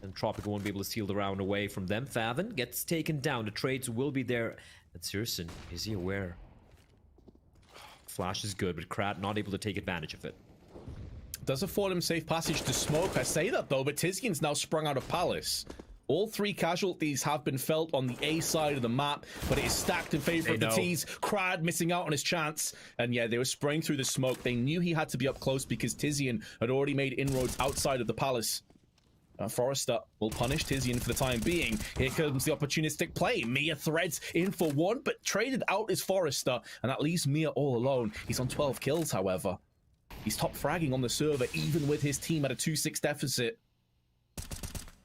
Entropiq won't be able to steal the round away from them. Faven gets taken down. The trades will be there. And Searson, is he aware? Flash is good, but Krat not able to take advantage of it. Does afford him safe passage to smoke. I say that though, but Tizian's now sprung out of Palace. All 3 casualties have been felt on the A side of the map, but it is stacked in favor of the T's. Krad missing out on his chance. And yeah, they were spraying through the smoke. They knew he had to be up close because Tizian had already made inroads outside of the Palace. Forrester will punish Tizian for the time being. Here comes the opportunistic play. Mia threads in for 1, but traded out is Forrester, and that leaves Mia all alone. He's on 12 kills, however. He's top fragging on the server, even with his team at a 2-6 deficit.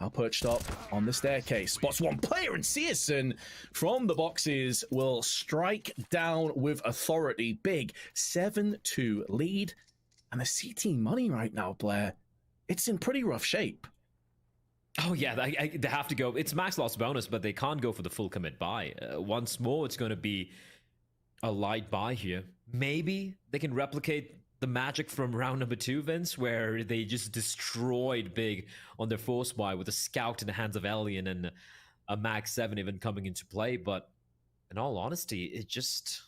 Now perched up on the staircase. Spots 1 player, and Searson from the boxes will strike down with authority. Big 7-2 lead. And the CT money right now, Blair, it's in pretty rough shape. Oh yeah, they have to go. It's max loss bonus, but they can't go for the full commit buy. Once more, it's going to be a light buy here. Maybe they can replicate the magic from round number 2, Vince, where they just destroyed Big on their force buy with a scout in the hands of Elian and a max 7 even coming into play. But in all honesty, it's just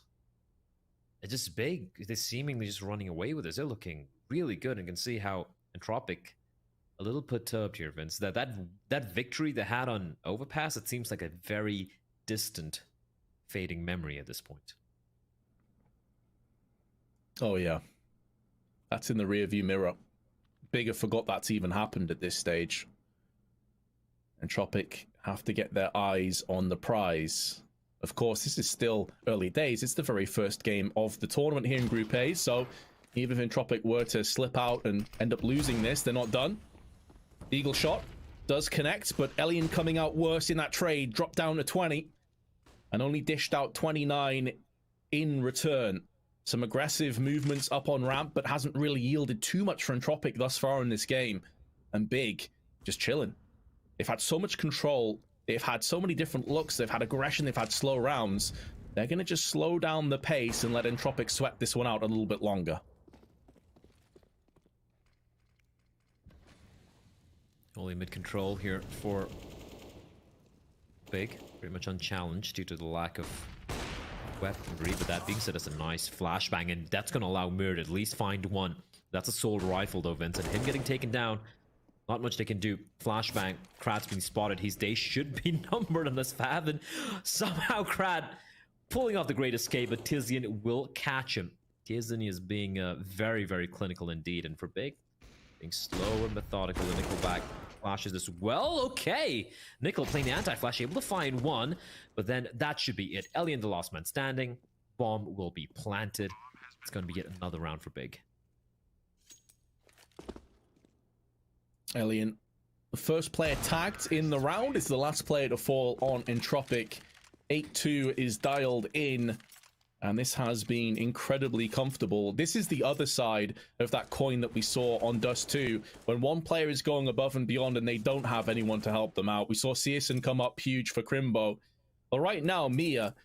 Big. They're seemingly just running away with this. They're looking really good, and can see how Entropiq a little perturbed here, Vince. That victory they had on Overpass, it seems like a very distant, fading memory at this point. Oh yeah. That's in the rearview mirror. Bigger forgot that's even happened at this stage. Entropiq have to get their eyes on the prize. Of course, this is still early days. It's the very first game of the tournament here in Group A, so even if Entropiq were to slip out and end up losing this, they're not done. Eagle shot does connect, but Elian coming out worse in that trade, dropped down to 20 and only dished out 29 in return. Some aggressive movements up on ramp, but hasn't really yielded too much for Entropiq thus far in this game. And Big, just chilling. They've had so much control. They've had so many different looks. They've had aggression. They've had slow rounds. They're going to just slow down the pace and let Entropiq sweat this one out a little bit longer. Only mid control here for Big. Pretty much unchallenged due to the lack of weaponry. But that being said, it's a nice flashbang, and that's going to allow Mir to at least find one. That's a soul rifle though, Vince, and him getting taken down, not much they can do. Flashbang, Krad's being spotted. His days should be numbered unless Faven somehow Krad pulling off the great escape, but Tizian will catch him. Tizian is being very, very clinical indeed, and for Big, being slow and methodical. The Nickelback flashes as well. Okay, Nickel playing the anti-flash, able to find one, but then that should be it. Elian, the last man standing. Bomb will be planted. It's going to be yet another round for Big. Elian, the first player tagged in the round, is the last player to fall on Entropiq. 8-2 is dialed in, and this has been incredibly comfortable. This is the other side of that coin that we saw on Dust 2, when one player is going above and beyond and they don't have anyone to help them out. We saw Searson come up huge for Crimbo, but right now Mia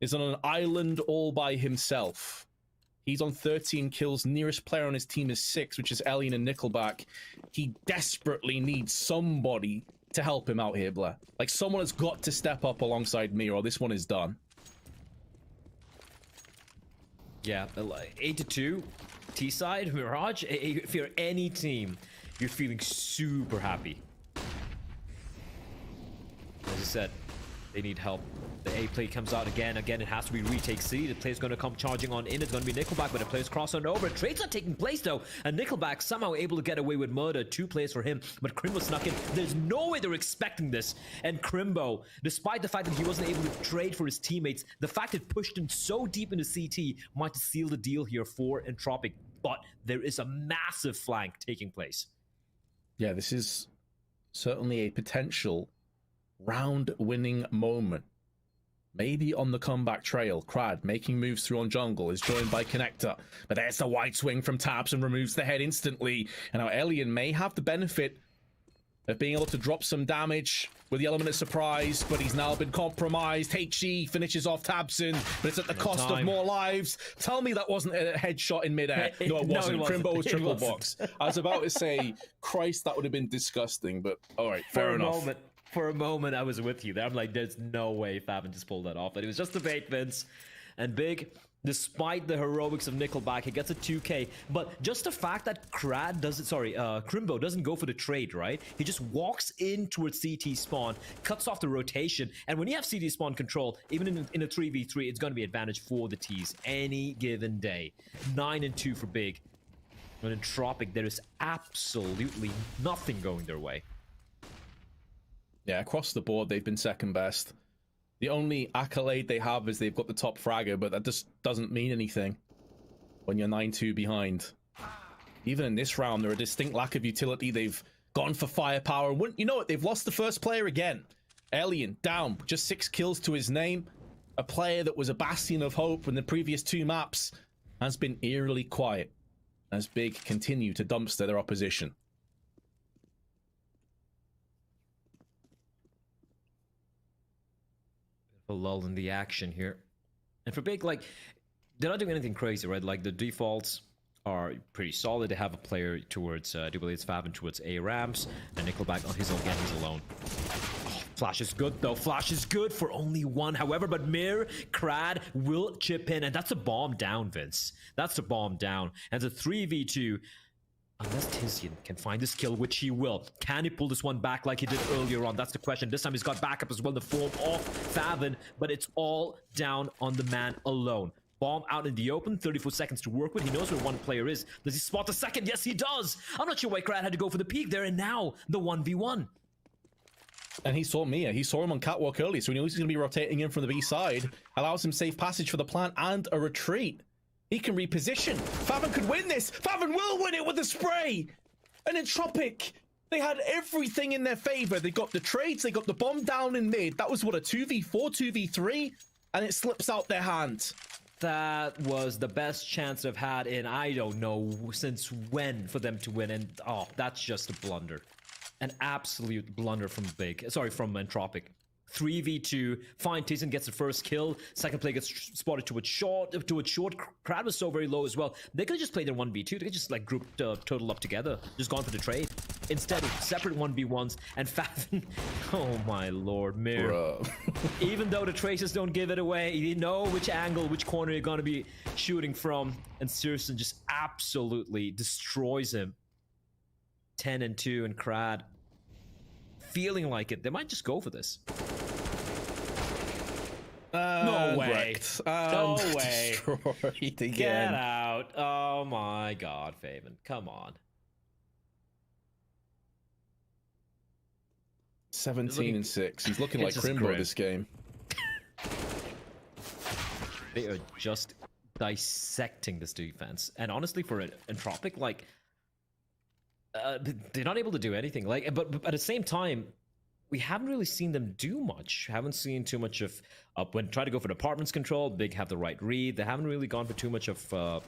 is on an island all by himself. He's on 13 kills. Nearest player on his team is 6, which is Elian and Nickelback. He desperately needs somebody to help him out here, Blair. Like, someone has got to step up alongside me, or this one is done. Yeah, 8-2, T-side, Mirage. If you're any team, you're feeling super happy. As I said, they need help. The A play comes out again. Again, it has to be retake C. The player's going to come charging on in. It's going to be Nickelback, but the player's crossing over. Trades are taking place, though. And Nickelback somehow able to get away with murder. 2 plays for him, but Crimbo snuck in. There's no way they're expecting this. And Crimbo, despite the fact that he wasn't able to trade for his teammates, the fact it pushed him so deep into CT might seal the deal here for Entropiq. But there is a massive flank taking place. Yeah, this is certainly a potential round-winning moment. Maybe on the comeback trail. Krad making moves through on jungle is joined by Connector, but there's the wide swing from Tabs and removes the head instantly. And now Elian may have the benefit of being able to drop some damage with the element of surprise, but he's now been compromised. HE finishes off Tabson, but it's at the cost of more lives. Tell me that wasn't a headshot in midair. No, it wasn't. Crimbo was triple box. I was about to say, Christ, that would have been disgusting, but all right, fair enough. For a moment, I was with you there. I'm like, there's no way Faven just pulled that off. But it was just a bait, Vince. And Big, despite the heroics of Nickelback, he gets a 2K. But just the fact that Crimbo doesn't go for the trade, right? He just walks in towards CT spawn, cuts off the rotation. And when you have CT spawn control, even in a 3v3, it's going to be advantage for the Ts any given day. 9-2 for Big. But in Entropiq, there is absolutely nothing going their way. Yeah, across the board, they've been second best. The only accolade they have is they've got the top fragger, but that just doesn't mean anything when you're 9-2 behind. Even in this round, there are a distinct lack of utility. They've gone for firepower. And you know what? They've lost the first player again. Elian, down. Just 6 kills to his name. A player that was a bastion of hope in the previous 2 maps has been eerily quiet as Big continue to dumpster their opposition. A lull in the action here. And for Big, like, they're not doing anything crazy, right? Like, the defaults are pretty solid. They have a player towards, I do believe it's Faven towards A ramps, and Nickelback on his own, again, he's alone. Oh, Flash is good, though. Flash is good for only 1. However, but Mir, Krad will chip in, and that's a bomb down, Vince. That's a bomb down. And it's a 3v2. Unless Tizian can find this kill, which he will. Can he pull this one back like he did earlier on? That's the question. This time he's got backup as well in the form of Faven, but it's all down on the man alone. Bomb out in the open, 34 seconds to work with. He knows where one player is. Does he spot the second? Yes, he does. I'm not sure why Krad had to go for the peek there, and now the 1v1. And he saw Mia. He saw him on catwalk early, so he knows he's going to be rotating in from the B side. Allows him safe passage for the plant and a retreat. He can reposition. Faven could win this. Faven will win it with the spray. And Entropiq, they had everything in their favor. They got the trades. They got the bomb down in mid. That was, what, a 2v4, 2v3? And it slips out their hand. That was the best chance they've had in, I don't know, since when for them to win. And, oh, that's just a blunder. An absolute blunder from Entropiq. 3v2. Fine, Tyson gets the first kill. Second play gets spotted to its short. Crowd was so very low as well. They could have just played in 1v2. They could just like grouped total up together. Just gone for the trade. Instead of separate 1v1s and Favin. Oh my lord, Mir. Even though the traces don't give it away, you know which angle, which corner you're going to be shooting from. And Searson just absolutely destroys him. 10-2, and Crad feeling like it. They might just go for this. No way. No way. Destroyed again. Get out. Oh my god, Faven. Come on. 17-6. He's looking like Crimbo this game. They are just dissecting this defense. And honestly, for Entropiq, like, they're not able to do anything. Like, but at the same time, we haven't really seen them do much. Haven't seen too much of when try to go for departments control. Big have the right read. They haven't really gone for too much of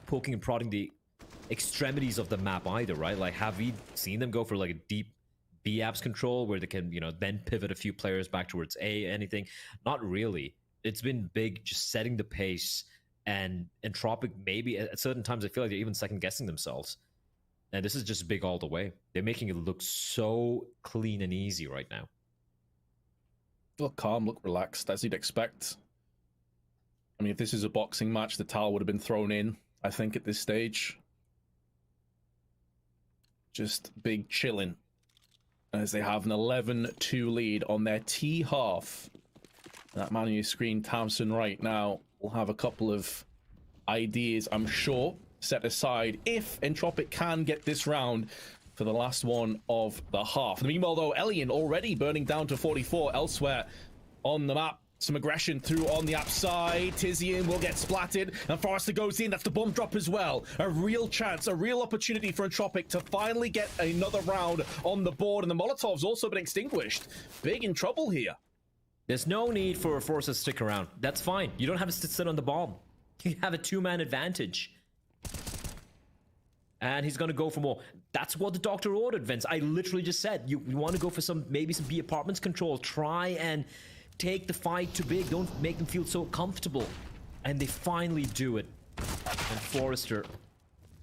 poking and prodding the extremities of the map either, right? Like, have we seen them go for like a deep B apps control where they can, you know, then pivot a few players back towards A? Anything? Not really. It's been big, just setting the pace. And Entropiq, maybe at certain times, I feel like they're even second guessing themselves. And this is just big all the way. They're making it look so clean and easy right now. Look calm, look relaxed, as you'd expect. I mean, if this is a boxing match, the towel would have been thrown in, I think, at this stage. Just big chilling, as they have an 11-2 lead on their T half. That man on your screen, Thompson, right now, will have a couple of ideas, I'm sure, set aside if Entropiq can get this round for the last one of the half. Meanwhile, though, Elian already burning down to 44 elsewhere on the map. Some aggression through on the upside. Tizian will get splatted, and Forrester goes in. That's the bomb drop as well. A real chance, a real opportunity for Entropiq to finally get another round on the board, and the Molotov's also been extinguished. Big in trouble here. There's no need for Forrester to stick around. That's fine. You don't have to sit on the bomb. You have a two-man advantage. And he's going to go for more. That's what the doctor ordered, Vince. I literally just said, you want to go for maybe some B apartments control. Try and take the fight to big. Don't make them feel so comfortable. And they finally do it. And Forrester,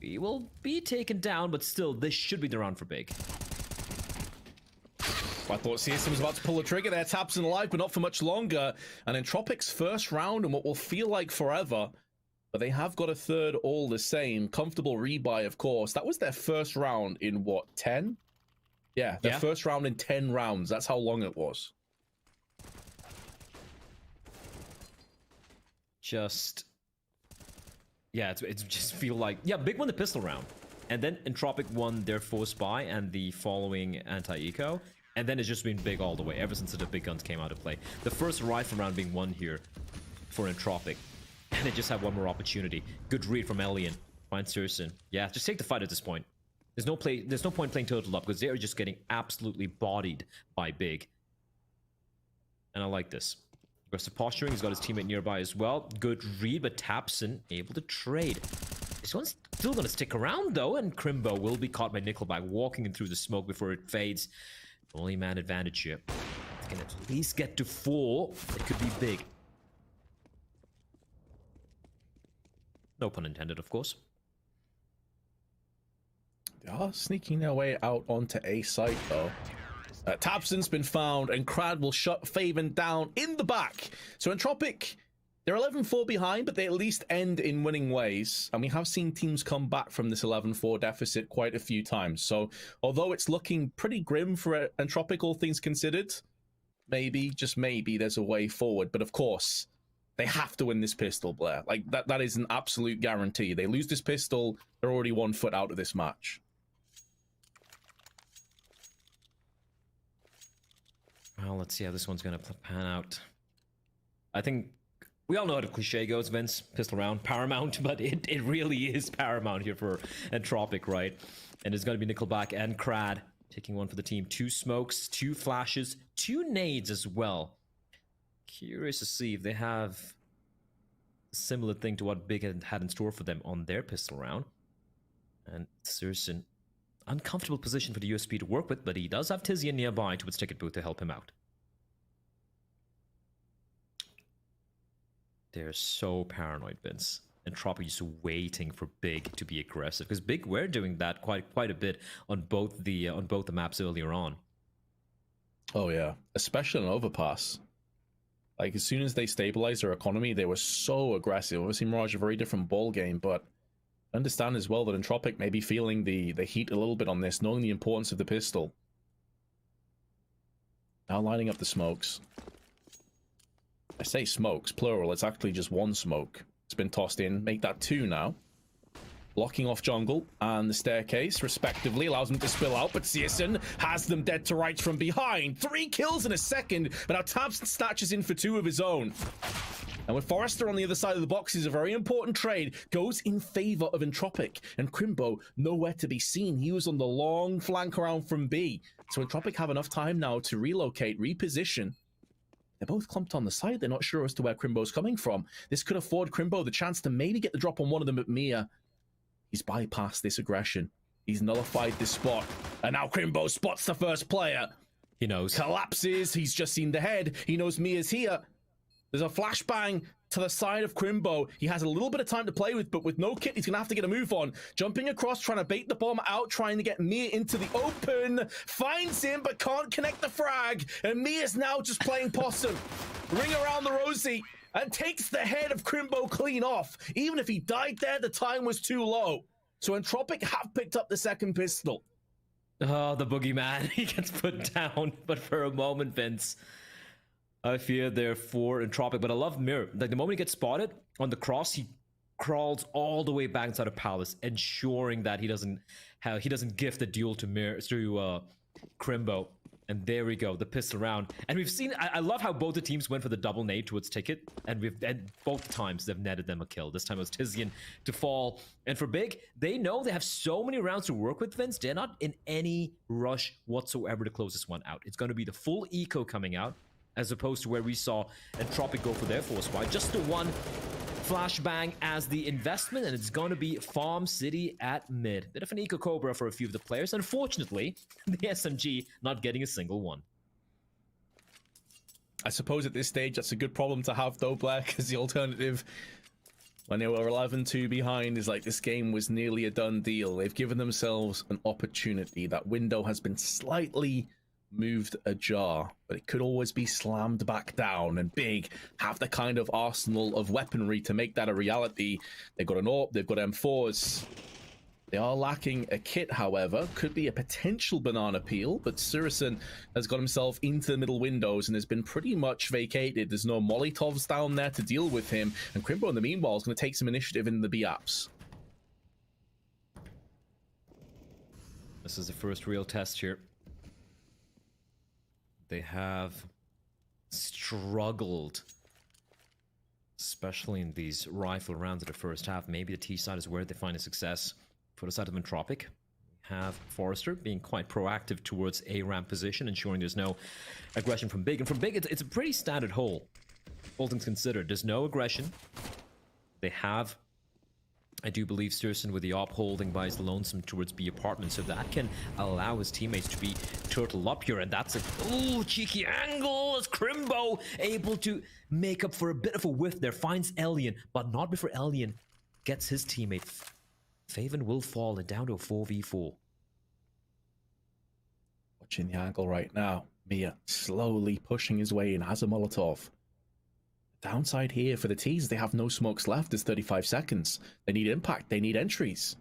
he will be taken down, but still, this should be the round for big. I thought CSM was about to pull the trigger there. Taps in alive, but not for much longer. And Entropiq's first round in what will feel like forever. But they have got a third all the same. Comfortable rebuy, of course. That was their first round in, what, 10? Yeah, their first round in 10 rounds. That's how long it was. Yeah, it's just feel like... Yeah, Big won the pistol round. And then Entropiq won their force buy and the following anti-eco. And then it's just been big all the way, ever since the big guns came out to play. The first rifle round being won here for Entropiq. And they just have one more opportunity. Good read from Elian. Find Searson. Yeah, just take the fight at this point. There's no point playing total up because they are just getting absolutely bodied by Big. And I like this. Aggressive posturing. He's got his teammate nearby as well. Good read, but Tapson able to trade. This one's still going to stick around though, and Crimbo will be caught by Nickelback walking in through the smoke before it fades. Only man advantage here. Can at least get to 4. It could be big. No pun intended, of course. They are sneaking their way out onto A site, though. Tabson's been found, and Crad will shut Faven down in the back. So Entropiq, they're 11-4 behind, but they at least end in winning ways. And we have seen teams come back from this 11-4 deficit quite a few times. So although it's looking pretty grim for Entropiq, all things considered, maybe, just maybe, there's a way forward. But of course, they have to win this pistol, Blair. Like, that is an absolute guarantee. They lose this pistol, they're already 1 foot out of this match. Well, let's see how this one's going to pan out. I think we all know how the cliche goes, Vince. Pistol round, paramount, but it really is paramount here for Entropiq, right? And it's going to be Nickelback and Crad taking one for the team. 2 smokes, 2 flashes, 2 nades as well. Curious to see if they have a similar thing to what Big had in store for them on their pistol round. And Searson, uncomfortable position for the USP to work with, but he does have Tizian nearby to its ticket booth to help him out. They're so paranoid, Vince. Entropiq is waiting for Big to be aggressive, because Big were doing that quite a bit on both the maps earlier on. Oh yeah, especially on Overpass. Like, as soon as they stabilized their economy, they were so aggressive. Obviously, Mirage a very different ball game, but understand as well that Entropiq may be feeling the heat a little bit on this, knowing the importance of the pistol. Now lining up the smokes. I say smokes, plural. It's actually just one smoke. It's been tossed in. Make that two now. Blocking off jungle and the staircase, respectively, allows them to spill out, but Searson has them dead to rights from behind. 3 kills in a second, but now Tabs snatches in for 2 of his own. And with Forrester on the other side of the boxes, a very important trade goes in favor of Entropiq, and Crimbo nowhere to be seen. He was on the long flank around from B. So Entropiq have enough time now to relocate, reposition. They're both clumped on the side. They're not sure as to where Crimbo's coming from. This could afford Crimbo the chance to maybe get the drop on one of them at Mia. He's bypassed this aggression. He's nullified this spot. And now Crimbo spots the first player. He knows. Collapses. He's just seen the head. He knows Mia's here. There's a flashbang to the side of Crimbo. He has a little bit of time to play with, but with no kit, he's going to have to get a move on. Jumping across, trying to bait the bomb out, trying to get Mia into the open. Finds him, but can't connect the frag. And Mia's now just playing possum. Ring around the rosy. And takes the head of Crimbo clean off. Even if he died there, the time was too low. So Entropiq have picked up the second pistol. Oh, the boogeyman. He gets put down. But for a moment, Vince, I fear there for Entropiq. But I love Mir. Like, the moment he gets spotted on the cross, he crawls all the way back inside of Palace, ensuring that he doesn't gift the duel to Crimbo. And there we go, the pistol round. And we've seen, I love how both the teams went for the double nade towards Ticket, and both times they've netted them a kill. This time it was Tizian to fall. And for Big, they know they have so many rounds to work with, Vince. They're not in any rush whatsoever to close this one out. It's going to be the full eco coming out, as opposed to where we saw Entropiq go for their force wide. Just the one flashbang as the investment, and it's going to be Farm City at mid. Bit of an eco cobra for a few of the players. Unfortunately, the SMG not getting a single one. I suppose at this stage that's a good problem to have though, Blair, because the alternative when they were 11-2 behind is like, this game was nearly a done deal. They've given themselves an opportunity. That window has been slightly moved ajar, but it could always be slammed back down, and Big have the kind of arsenal of weaponry to make that a reality. They've got an AWP, they've got M4s. They are lacking a kit, however. Could be a potential banana peel, but Searson has got himself into the middle windows and has been pretty much vacated. There's no Molotovs down there to deal with him, and Crimbo in the meanwhile is going to take some initiative in the B apps. This is the first real test here. They have struggled, especially in these rifle rounds of the first half. Maybe the T side is where they find a success. For the side of Entropiq, we have Forrester being quite proactive towards a ramp position, ensuring there's no aggression from Big. And from Big, it's a pretty standard hole, all things considered. There's no aggression. They have, I do believe, Searson with the AWP holding by his lonesome towards B apartment, so that can allow his teammates to be turtle up here. And that's a cheeky angle as Crimbo able to make up for a bit of a whiff there. Finds Elian, but not before Elian gets his teammate. Faven will fall and down to a 4v4. Watching the angle right now. Mia slowly pushing his way in, has a Molotov. Downside here for the T's, they have no smokes left. There's 35 seconds. They need impact. They need entries.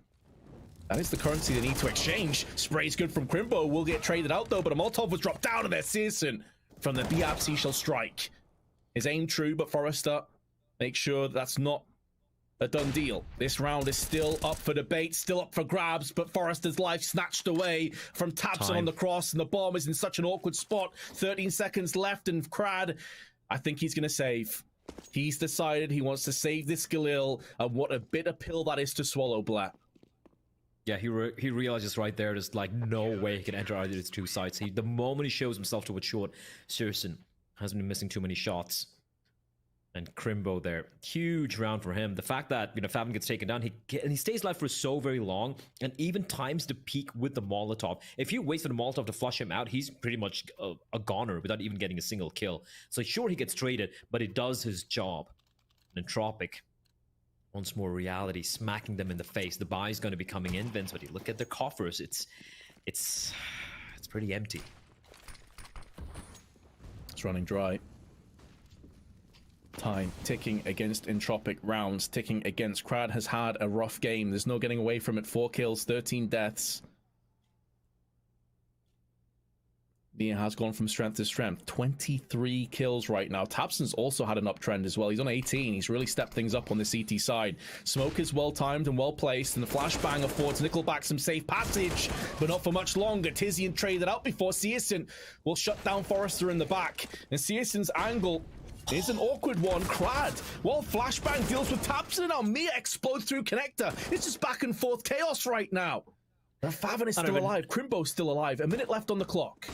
That is the currency they need to exchange. Spray's good from Crimbo. Will get traded out though, but a Molotov was dropped down and there's Searson. From the B-apps, he shall strike. His aim true, but Forrester makes sure that's not a done deal. This round is still up for debate, still up for grabs, but Forrester's life snatched away from Tabson on the cross, and the bomb is in such an awkward spot. 13 seconds left, and Crad, I think he's going to save. He's decided he wants to save this Galil, and what a bitter pill that is to swallow, Black. Yeah, he realizes right there, there's like no way he can enter either of these two sides. The moment he shows himself towards short, Searson has been missing too many shots. And Crimbo there, huge round for him. The fact that, Faven gets taken down, he stays alive for so very long, and even times the peak with the Molotov. If you wait for the Molotov to flush him out, he's pretty much a goner without even getting a single kill. So sure, he gets traded, but it does his job. Entropiq, once more reality smacking them in the face. The buy is going to be coming in, Vince, but you look at their coffers, it's pretty empty. It's running dry. Time ticking against Entropiq, rounds ticking against. Crad has had a rough game. There's no getting away from it. 4 kills, 13 deaths. Nia has gone from strength to strength. 23 kills right now. tabseN's also had an uptrend as well. He's on 18. He's really stepped things up on the CT side. Smoke is well timed and well placed, and the flashbang affords Nickelback some safe passage, but not for much longer. Tizian traded out before. csgo will shut down Forrester in the back, and csgo's angle is an awkward one. Crad, while flashbang deals with tabseN, now Mia explodes through connector. It's just back and forth chaos right now. Faven is still alive. Crimbo's still alive. A minute left on the clock.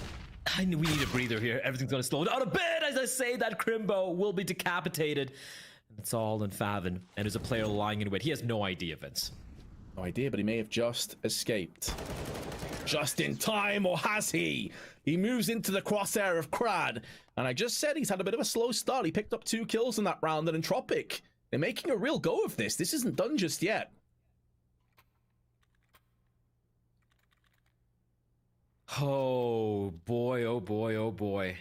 We need a breather here. Everything's going to slow down a bit as I say that Crimbo will be decapitated. It's all in Faven, and there's a player lying in wait. He has no idea, Vince. No idea, but he may have just escaped. Just in time, or has he? He moves into the crosshair of Crad, and I just said he's had a bit of a slow start. He picked up 2 kills in that round, and Entropiq, they're making a real go of this. This isn't done just yet. Oh boy, oh boy, oh boy.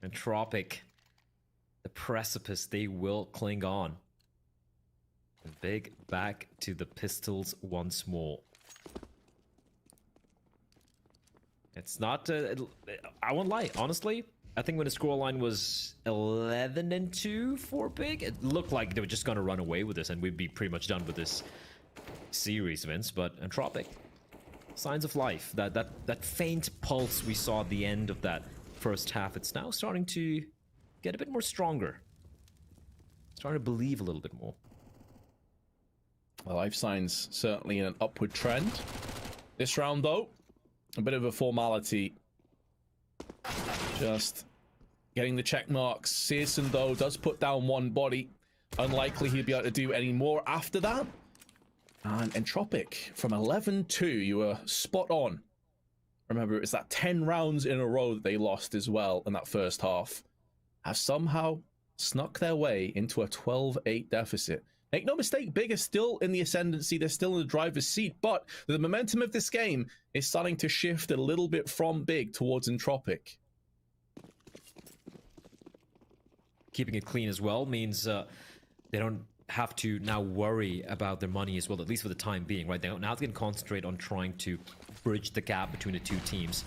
Entropiq, the precipice, they will cling on. And big back to the pistols once more. It's not, I won't lie, honestly, I think when the scoreline was 11-2 for Big, it looked like they were just going to run away with this and we'd be pretty much done with this series, Vince, but Entropiq, signs of life. That faint pulse we saw at the end of that first half, it's now starting to get a bit more stronger. Starting to believe a little bit more. Well, life signs certainly in an upward trend. This round, though, a bit of a formality. Just getting the check marks. csgo, though, does put down 1 body. Unlikely he'll be able to do any more after that. And Entropiq, from 11-2, you were spot on. Remember, it was that 10 rounds in a row that they lost as well in that first half. Have somehow snuck their way into a 12-8 deficit. Make no mistake, Big is still in the ascendancy. They're still in the driver's seat, but the momentum of this game is starting to shift a little bit from Big towards Entropiq. Keeping it clean as well means they don't have to now worry about their money as well, at least for the time being, right? They now can concentrate on trying to bridge the gap between the 2 teams.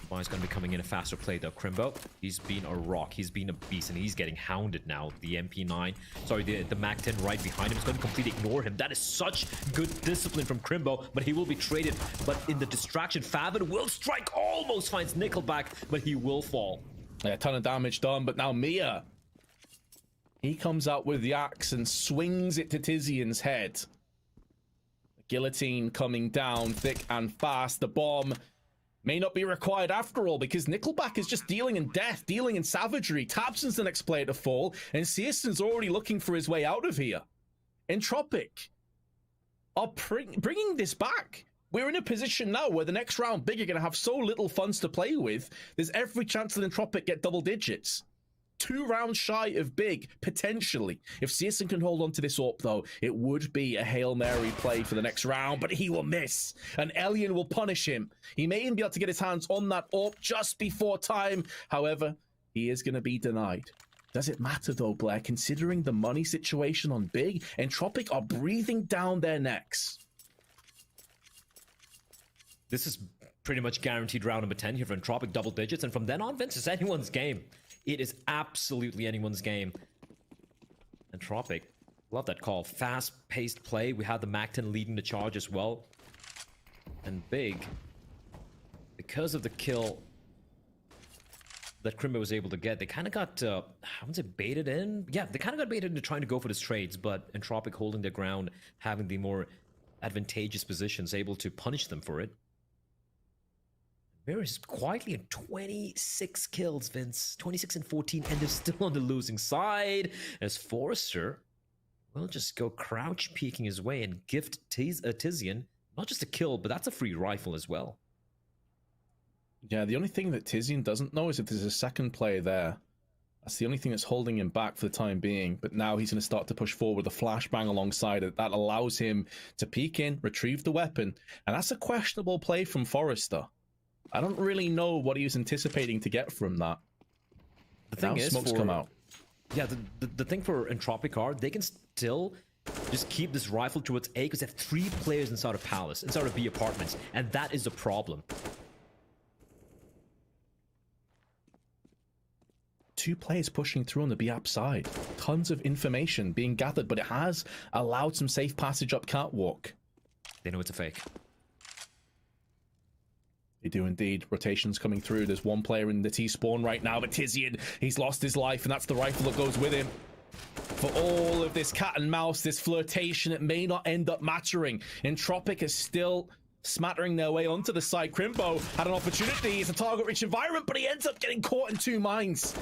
Is going to be coming in a faster play though. Crimbo, he's been a rock, he's been a beast, and he's getting hounded now. The MP9, sorry, the MAC-10 right behind him is going to completely ignore him. That is such good discipline from Crimbo, but he will be traded. But in the distraction, Faven will strike, almost finds Nickelback, but he will fall. Yeah, a ton of damage done, but now Mia, he comes out with the axe and swings it to Tizian's head. Guillotine coming down thick and fast. The bomb may not be required after all, because Nickelback is just dealing in death, dealing in savagery. tabseN's the next player to fall, and csgo's already looking for his way out of here. Entropiq are bringing this back. We're in a position now where the next round, Big are going to have so little funds to play with. There's every chance that Entropiq get double digits. 2 rounds shy of Big, potentially. If csgo can hold on to this AWP, though, it would be a Hail Mary play for the next round, but he will miss, and Elian will punish him. He may even be able to get his hands on that AWP just before time. However, he is going to be denied. Does it matter, though, Blair, considering the money situation on Big? Entropiq are breathing down their necks. This is pretty much guaranteed round number 10 here for Entropiq, double digits, and from then on, Vince, it's anyone's game. It is absolutely anyone's game. Entropiq, love that call. Fast-paced play. We had the MAC-10 leading the charge as well. And Big, because of the kill that Crimbo was able to get, they kind of got, I wouldn't say baited in. Yeah, they kind of got baited into trying to go for the trades, but Entropiq holding their ground, having the more advantageous positions, able to punish them for it. Bear is quietly at 26 kills, Vince. 26 and 14, and they're still on the losing side. As Forrester will just go crouch peeking his way and gift Tizian not just a kill, but that's a free rifle as well. Yeah, the only thing that Tizian doesn't know is if there's a second player there. That's the only thing that's holding him back for the time being. But now he's going to start to push forward with a flashbang alongside it. That allows him to peek in, retrieve the weapon. And that's a questionable play from Forrester. I don't really know what he was anticipating to get from that. The thing now is, smoke's come out. Yeah, the thing for Entropiq are they can still just keep this rifle towards A because they have 3 players inside of Palace, inside of B apartments. And that is a problem. 2 players pushing through on the B app side. Tons of information being gathered, but it has allowed some safe passage up catwalk. They know it's a fake. They do indeed. Rotations coming through. There's 1 player in the T-spawn right now, but Tizian, he's lost his life, and that's the rifle that goes with him. For all of this cat and mouse, this flirtation, it may not end up mattering. Entropiq is still smattering their way onto the side. Crimbo had an opportunity. It's a target-rich environment, but he ends up getting caught in 2 mines.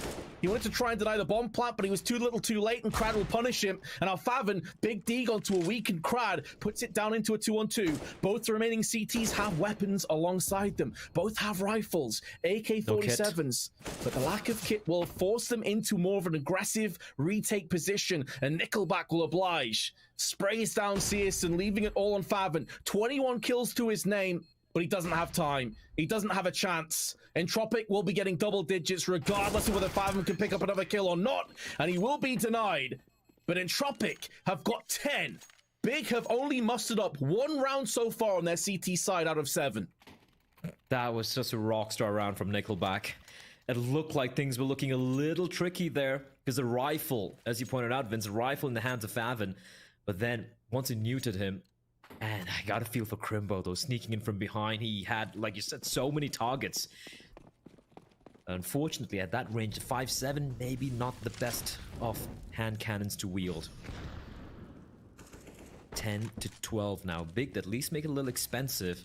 He wanted to try and deny the bomb plant, but he was too little too late, and Crad will punish him. And now Faven, Big Dig onto a weakened Crad, puts it down into a 2-on-2. Both the remaining CTs have weapons alongside them. Both have rifles, AK-47s. But the lack of kit will force them into more of an aggressive retake position, and Nickelback will oblige. Sprays down Searson, leaving it all on Faven. 21 kills to his name, but he doesn't have time. He doesn't have a chance. Entropiq will be getting double digits regardless of whether Faven can pick up another kill or not, and he will be denied. But Entropiq have got 10. Big have only mustered up 1 round so far on their CT side out of 7. That was just a rockstar round from Nickelback. It looked like things were looking a little tricky there, because the rifle, as you pointed out, Vince, a rifle in the hands of Faven. But then, once it muted him, and I got a feel for Crimbo, though, sneaking in from behind. He had, like you said, so many targets. Unfortunately, at that range, 5.7, maybe not the best of hand cannons to wield. 10 to 12 now. Big, that at least make it a little expensive.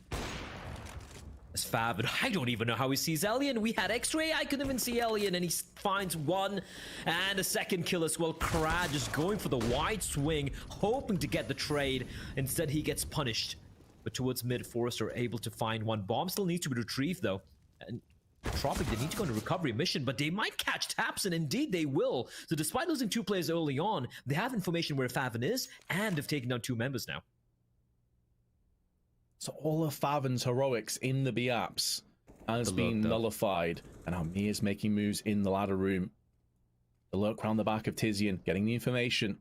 As Faven, I don't even know how he sees Elian. We had X-ray, I couldn't even see Elian, and he finds 1 and a second kill as well. Krad just going for the wide swing, hoping to get the trade. Instead, he gets punished. But towards mid, Forrester able to find 1. Bomb still needs to be retrieved, though. And Entropiq, they need to go on a recovery mission, but they might catch taps, and indeed they will. So despite losing 2 players early on, they have information where Faven is, and have taken down 2 members now. So all of Faven's heroics in the B-apps has been nullified. And now Mia's making moves in the ladder room. The lurk round the back of Tizian, getting the information.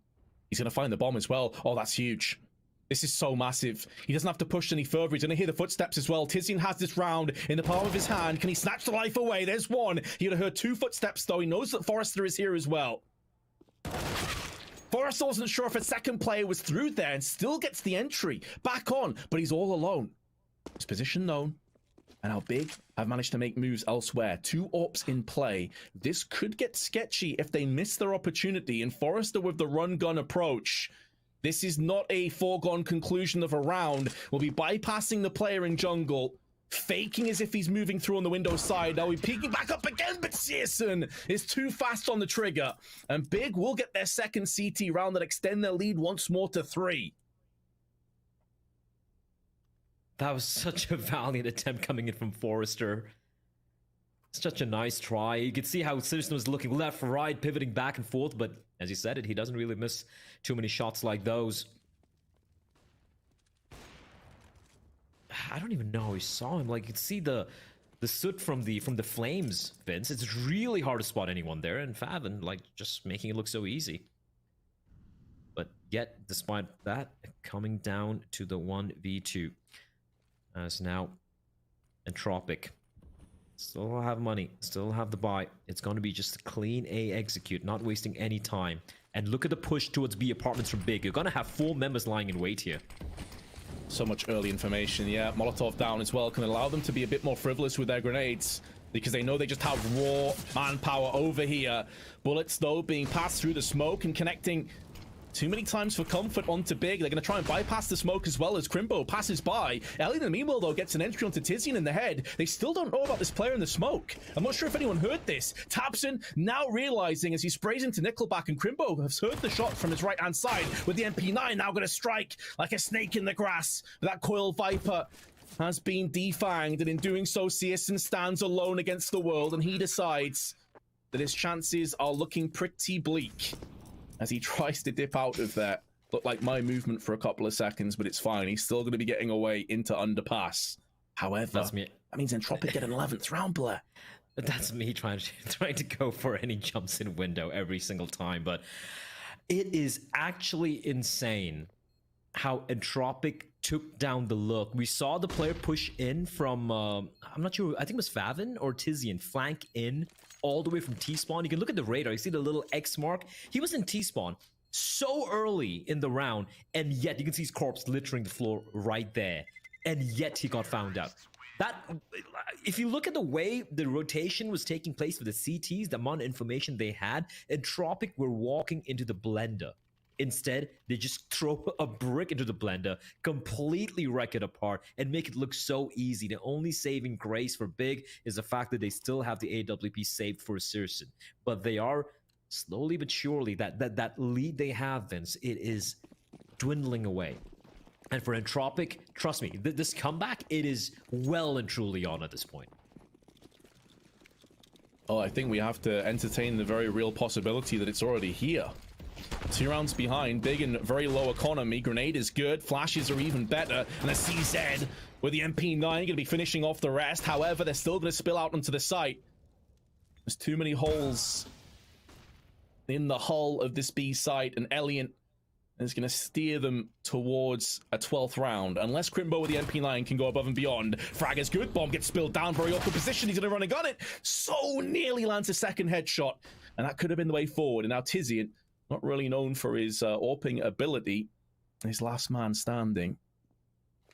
He's going to find the bomb as well. Oh, that's huge. This is so massive. He doesn't have to push any further. He's going to hear the footsteps as well. Tizian has this round in the palm of his hand. Can he snatch the life away? There's 1. He would have heard 2 footsteps, though. He knows that Forrester is here as well. Forrester wasn't sure if a second player was through there and still gets the entry back on, but he's all alone. His position known, and how Big have managed to make moves elsewhere. 2 AWPs in play. This could get sketchy if they miss their opportunity, and Forrester with the run gun approach. This is not a foregone conclusion of a round. We'll be bypassing the player in jungle, faking as if he's moving through on the window side. Now we're peeking back up again, but Searson is too fast on the trigger. And Big will get their second CT round that extend their lead once more to 3. That was such a valiant attempt coming in from Forrester. Such a nice try. You could see how Searson was looking left, right, pivoting back and forth, but as you said it, he doesn't really miss too many shots like those. I don't even know how he saw him. Like, you could see the soot from the flames, Vince. It's really hard to spot anyone there, and Faven, like, just making it look so easy. But yet, despite that, coming down to the 1v2. As now, Entropiq still have money, still have the buy. It's going to be just a clean A execute, not wasting any time. And look at the push towards B apartments from Big. You're going to have 4 members lying in wait here. So much early information, yeah. Molotov down as well can allow them to be a bit more frivolous with their grenades, because they know they just have raw manpower over here. Bullets, though, being passed through the smoke and connecting too many times for comfort onto Big. They're going to try and bypass the smoke as well as Crimbo passes by. Elian, in the meanwhile, though, gets an entry onto Tizian in the head. They still don't know about this player in the smoke. I'm not sure if anyone heard this. Tabson now realizing as he sprays into Nickelback, and Crimbo has heard the shot from his right-hand side with the MP9 now going to strike like a snake in the grass. That Coil Viper has been defanged, and in doing so, Searson stands alone against the world, and he decides that his chances are looking pretty bleak as he tries to dip out of there. Looked like my movement for a couple of seconds, but it's fine. He's still going to be getting away into underpass. However, that means Entropiq get an 11th round, Blair. That's me trying to go for any jumps in window every single time, but it is actually insane how Entropiq took down the look. We saw the player push in from, I'm not sure, I think it was Favin or Tizian, flank in all the way from T-spawn. You can look at the radar, you see the little X mark. He was in T-spawn so early in the round, and yet you can see his corpse littering the floor right there, and yet he got found out. That, if you look at the way the rotation was taking place for the CTs, the amount of information they had, Entropiq were walking into the blender. Instead, they just throw a brick into the blender, completely wreck it apart, and make it look so easy. The only saving grace for Big is the fact that they still have the AWP saved for Sirson. But they are slowly but surely, that lead they have, Vince, it is dwindling away. And for Entropiq, trust me, this comeback, it is well and truly on at this point. Oh, I think we have to entertain the very real possibility that it's already here. 2 rounds behind, Big and very low economy. Grenade is good, flashes are even better, and a CZ with the MP9 going to be finishing off the rest. However, they're still going to spill out onto the site. There's too many holes in the hull of this B site, and Elliot is going to steer them towards a 12th round. Unless Crimbo with the MP9 can go above and beyond. Frag is good, bomb gets spilled down, very awkward position, he's going to run and gun it. So nearly lands a second headshot, and that could have been the way forward. And now Tizian, not really known for his AWPing ability, his last man standing.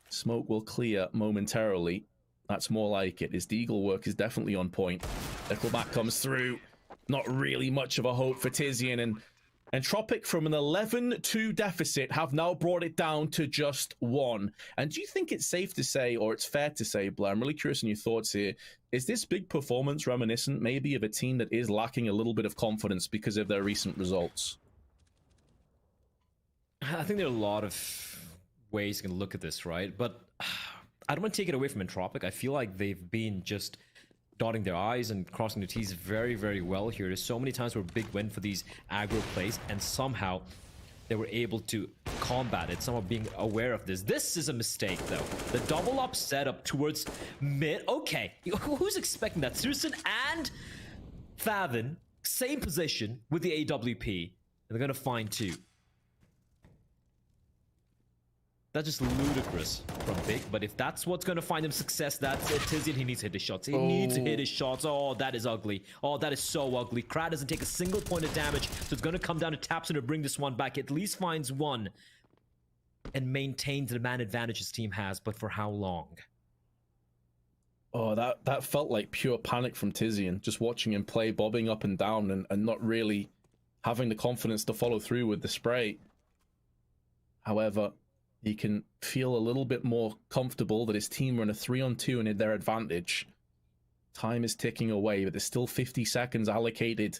Smoke will clear momentarily. That's more like it. His deagle work is definitely on point. Nickelback comes through. Not really much of a hope for Tizian, and Entropiq from an 11-2 deficit have now brought it down to just 1. And do you think it's safe to say, or it's fair to say, Blair, I'm really curious on your thoughts here, is this big performance reminiscent maybe of a team that is lacking a little bit of confidence because of their recent results? I think there are a lot of ways you can look at this, right? But I don't want to take it away from Entropiq. I feel like they've been just dotting their I's and crossing their T's very, very well here. There's so many times where Big win for these aggro plays, and somehow they were able to combat it, somehow being aware of this. This is a mistake, though. The double up setup towards mid. Okay, who's expecting that? Sirson and Favin, same position with the AWP, and they're going to find 2. That's just ludicrous from Big, but if that's what's going to find him success, that's it. Tizian, he needs to hit his shots. He needs to hit his shots. Oh, that is ugly. Oh, that is so ugly. Krat doesn't take a single point of damage, so it's going to come down to Tapson to bring this one back. At least finds 1 and maintains the man advantage his team has, but for how long? Oh, that felt like pure panic from Tizian, just watching him play, bobbing up and down, and not really having the confidence to follow through with the spray. However, he can feel a little bit more comfortable that his team are in a 3-on-2 and in their advantage. Time is ticking away, but there's still 50 seconds allocated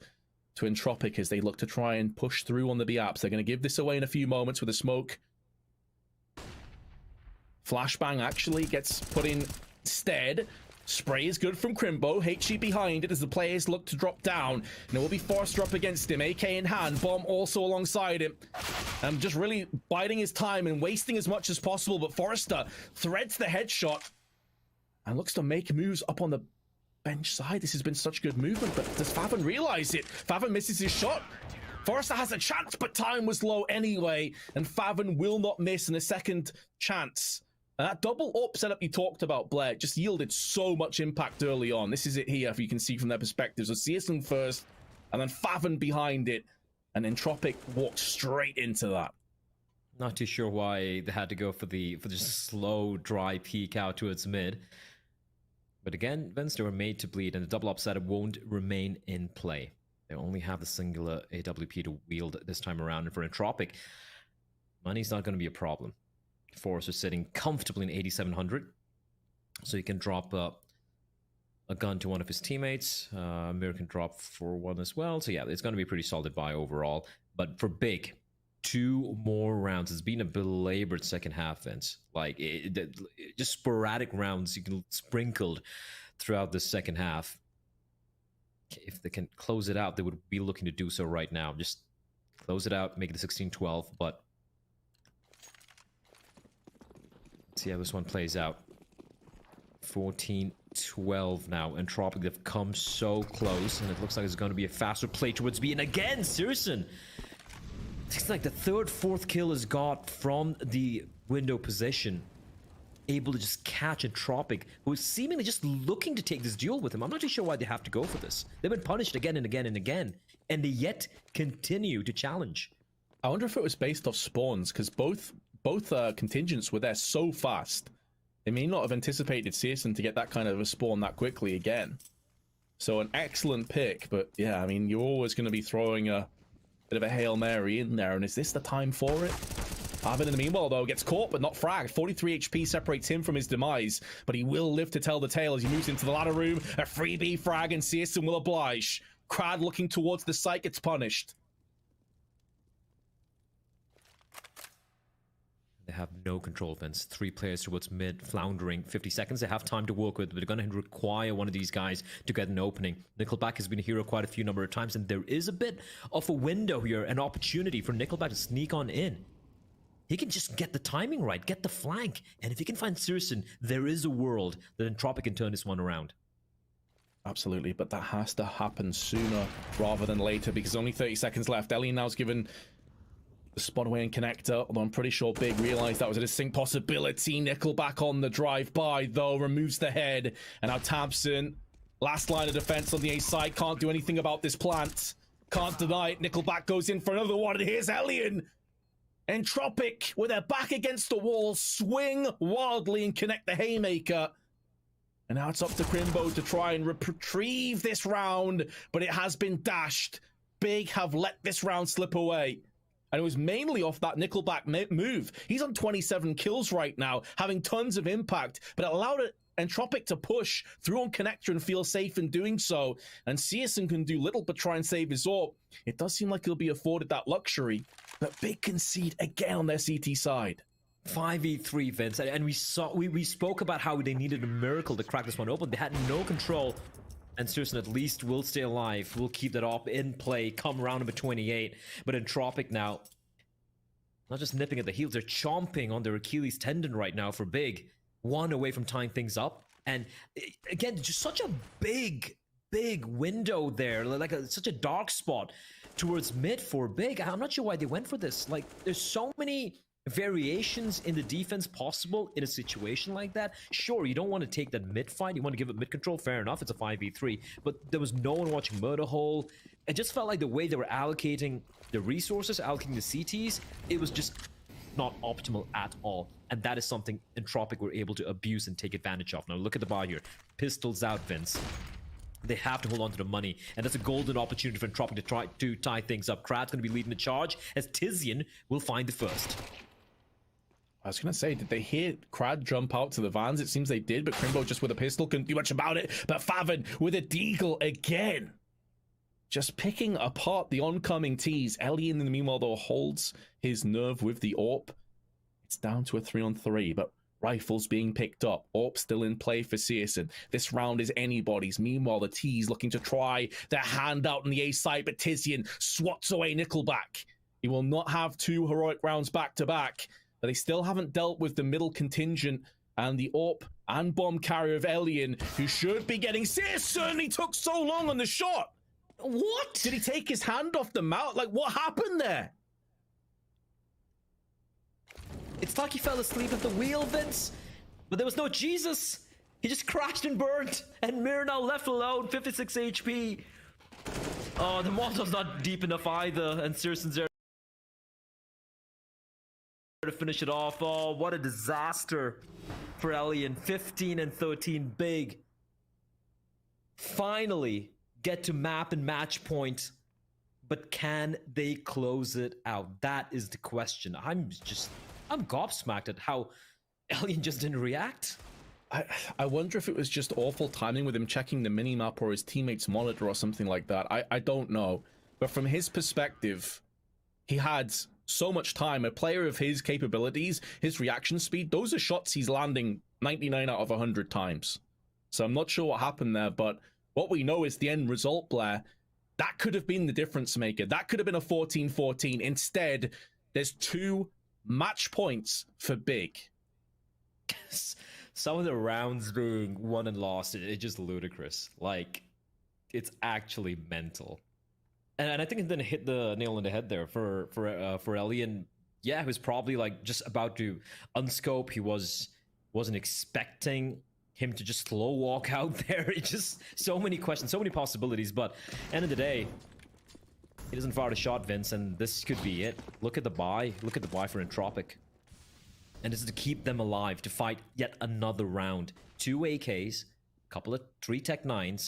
to Entropiq as they look to try and push through on the B-apps. They're going to give this away in a few moments with a smoke. Flashbang actually gets put in instead. Spray is good from Crimbo. HG behind it as the players look to drop down. And it will be Forrester up against him. AK in hand. Bomb also alongside him. Just really biding his time and wasting as much as possible. But Forrester threads the headshot and looks to make moves up on the bench side. This has been such good movement. But does Favin realize it? Favin misses his shot. Forrester has a chance, but time was low anyway. And Favin will not miss in a second chance. And that double up setup you talked about, Blair, just yielded so much impact early on. This is it here, if you can see from their perspective. So Searson first, and then Favin behind it, and Entropiq walked straight into that. Not too sure why they had to go for the slow, dry peek out towards mid. But again, Vince, they were made to bleed, and the double up setup won't remain in play. They only have the singular AWP to wield this time around. And for Entropiq, money's not going to be a problem. Forrester sitting comfortably in 8,700, so he can drop a gun to one of his teammates. Mir can drop for 1 as well. So yeah, it's going to be a pretty solid buy overall. But for Big, 2 more rounds. It's been a belabored second half, Vince. Like just sporadic rounds you can sprinkled throughout the second half. If they can close it out, they would be looking to do so right now. Just close it out, make it a 16-12, but let's see how this one plays out. 14-12 now. Entropiq, they've come so close, and it looks like it's going to be a faster play towards B. And again, Searson, it's like the third, fourth kill is got from the window position. Able to just catch Entropiq, who is seemingly just looking to take this duel with him. I'm not too sure why they have to go for this. They've been punished again and again and again, and they yet continue to challenge. I wonder if it was based off spawns, because both contingents were there so fast. They may not have anticipated Searson to get that kind of a spawn that quickly again. So an excellent pick, but yeah, I mean, you're always going to be throwing a bit of a Hail Mary in there, and is this the time for it? Faven in the meanwhile, though, gets caught but not fragged. 43 HP separates him from his demise, but he will live to tell the tale as he moves into the ladder room. A freebie frag and Searson will oblige. Crad looking towards the site gets punished. They have no control, Vince. 3 players towards mid, floundering. 50 seconds they have time to work with, but they're going to require one of these guys to get an opening. Nickelback has been a hero quite a few number of times, and there is a bit of a window here, an opportunity for Nickelback to sneak on in. He can just get the timing right, get the flank, and if he can find Searson, there is a world that Entropiq can turn this one around. Absolutely, but that has to happen sooner rather than later, because only 30 seconds left. Ellie now's given the spot away and connector, although I'm pretty sure Big realized that was a distinct possibility. Nickelback on the drive-by, though, removes the head, and now Tabson, last line of defense on the A side, can't do anything about this plant. Can't deny it. Nickelback goes in for another one, and here's Elian. Entropiq, with their back against the wall, swing wildly and connect the haymaker. And now it's up to Crimbo to try and retrieve this round, but it has been dashed. Big have let this round slip away. And it was mainly off that Nickelback move. He's on 27 kills right now, having tons of impact, but it allowed Entropiq to push through on connector and feel safe in doing so. And Searson can do little but try and save his AWP. It does seem like he'll be afforded that luxury, but Big concede again on their CT side. 5v3, Vince, and we spoke about how they needed a miracle to crack this one open. They had no control, and Searson at least will stay alive. We'll keep that up in play come round number 28. But Entropiq now, not just nipping at the heels, they're chomping on their Achilles tendon right now for Big. One away from tying things up, and again, just such a big window there, like such a dark spot towards mid for Big. I'm not sure why they went for this. Like, there's so many variations in the defense possible in a situation like that. Sure, you don't want to take that mid fight, you want to give it mid control, fair enough, it's a 5v3, but there was no one watching Murder Hole. It just felt like the way they were allocating the resources, allocating the CTs, it was just not optimal at all. And that is something Entropiq were able to abuse and take advantage of. Now look at the bar here. Pistols out, Vince. They have to hold on to the money, and that's a golden opportunity for Entropiq to try to tie things up. Krad's going to be leading the charge, as Tizian will find the first. I was going to say, did they hear Krad jump out to the vans? It seems they did, but Crimbo just with a pistol couldn't do much about it. But Faven with a deagle again. Just picking apart the oncoming T's. Elian, in the meanwhile, though, holds his nerve with the AWP. It's down to a 3-on-3, but rifles being picked up. AWP still in play for Searson. This round is anybody's. Meanwhile, the T's looking to try their hand out on the A side, but Tizian swats away Nickelback. He will not have 2 heroic rounds back-to-back, but they still haven't dealt with the middle contingent and the AWP and bomb carrier of Elian, who should be getting Searson. He took so long on the shot. What? Did he take his hand off the mount? Like, what happened there? It's like he fell asleep at the wheel, Vince. But there was no Jesus. He just crashed and burned. And Mir now left alone, 56 HP. Oh, the Molotov's not deep enough either. And Searson's there to finish it off. Oh, what a disaster for Elian. 15 and 13, Big. Finally get to map and match point. But can they close it out? That is the question. I'm gobsmacked at how Elian just didn't react. I wonder if it was just awful timing with him checking the minimap or his teammate's monitor or something like that. I don't know. But from his perspective, he had so much time. A player of his capabilities, his reaction speed, those are shots he's landing 99 out of 100 times. So I'm not sure what happened there, but What we know is the end result, Blair. That could have been the difference maker. That could have been a 14-14. Instead, there's 2 match points for Big. Some of the rounds being won and lost, it's just ludicrous. Like, it's actually mental. And I think it didn't hit the nail on the head there for Elian. Yeah, he was probably like just about to unscope. He wasn't expecting him to just slow walk out there. It's just so many questions, so many possibilities. But end of the day, he doesn't fire a shot, Vince, and this could be it. Look at the buy. Look at the buy for Entropiq. And this is to keep them alive, to fight yet another round. 2 AKs, couple of 3 Tech 9s.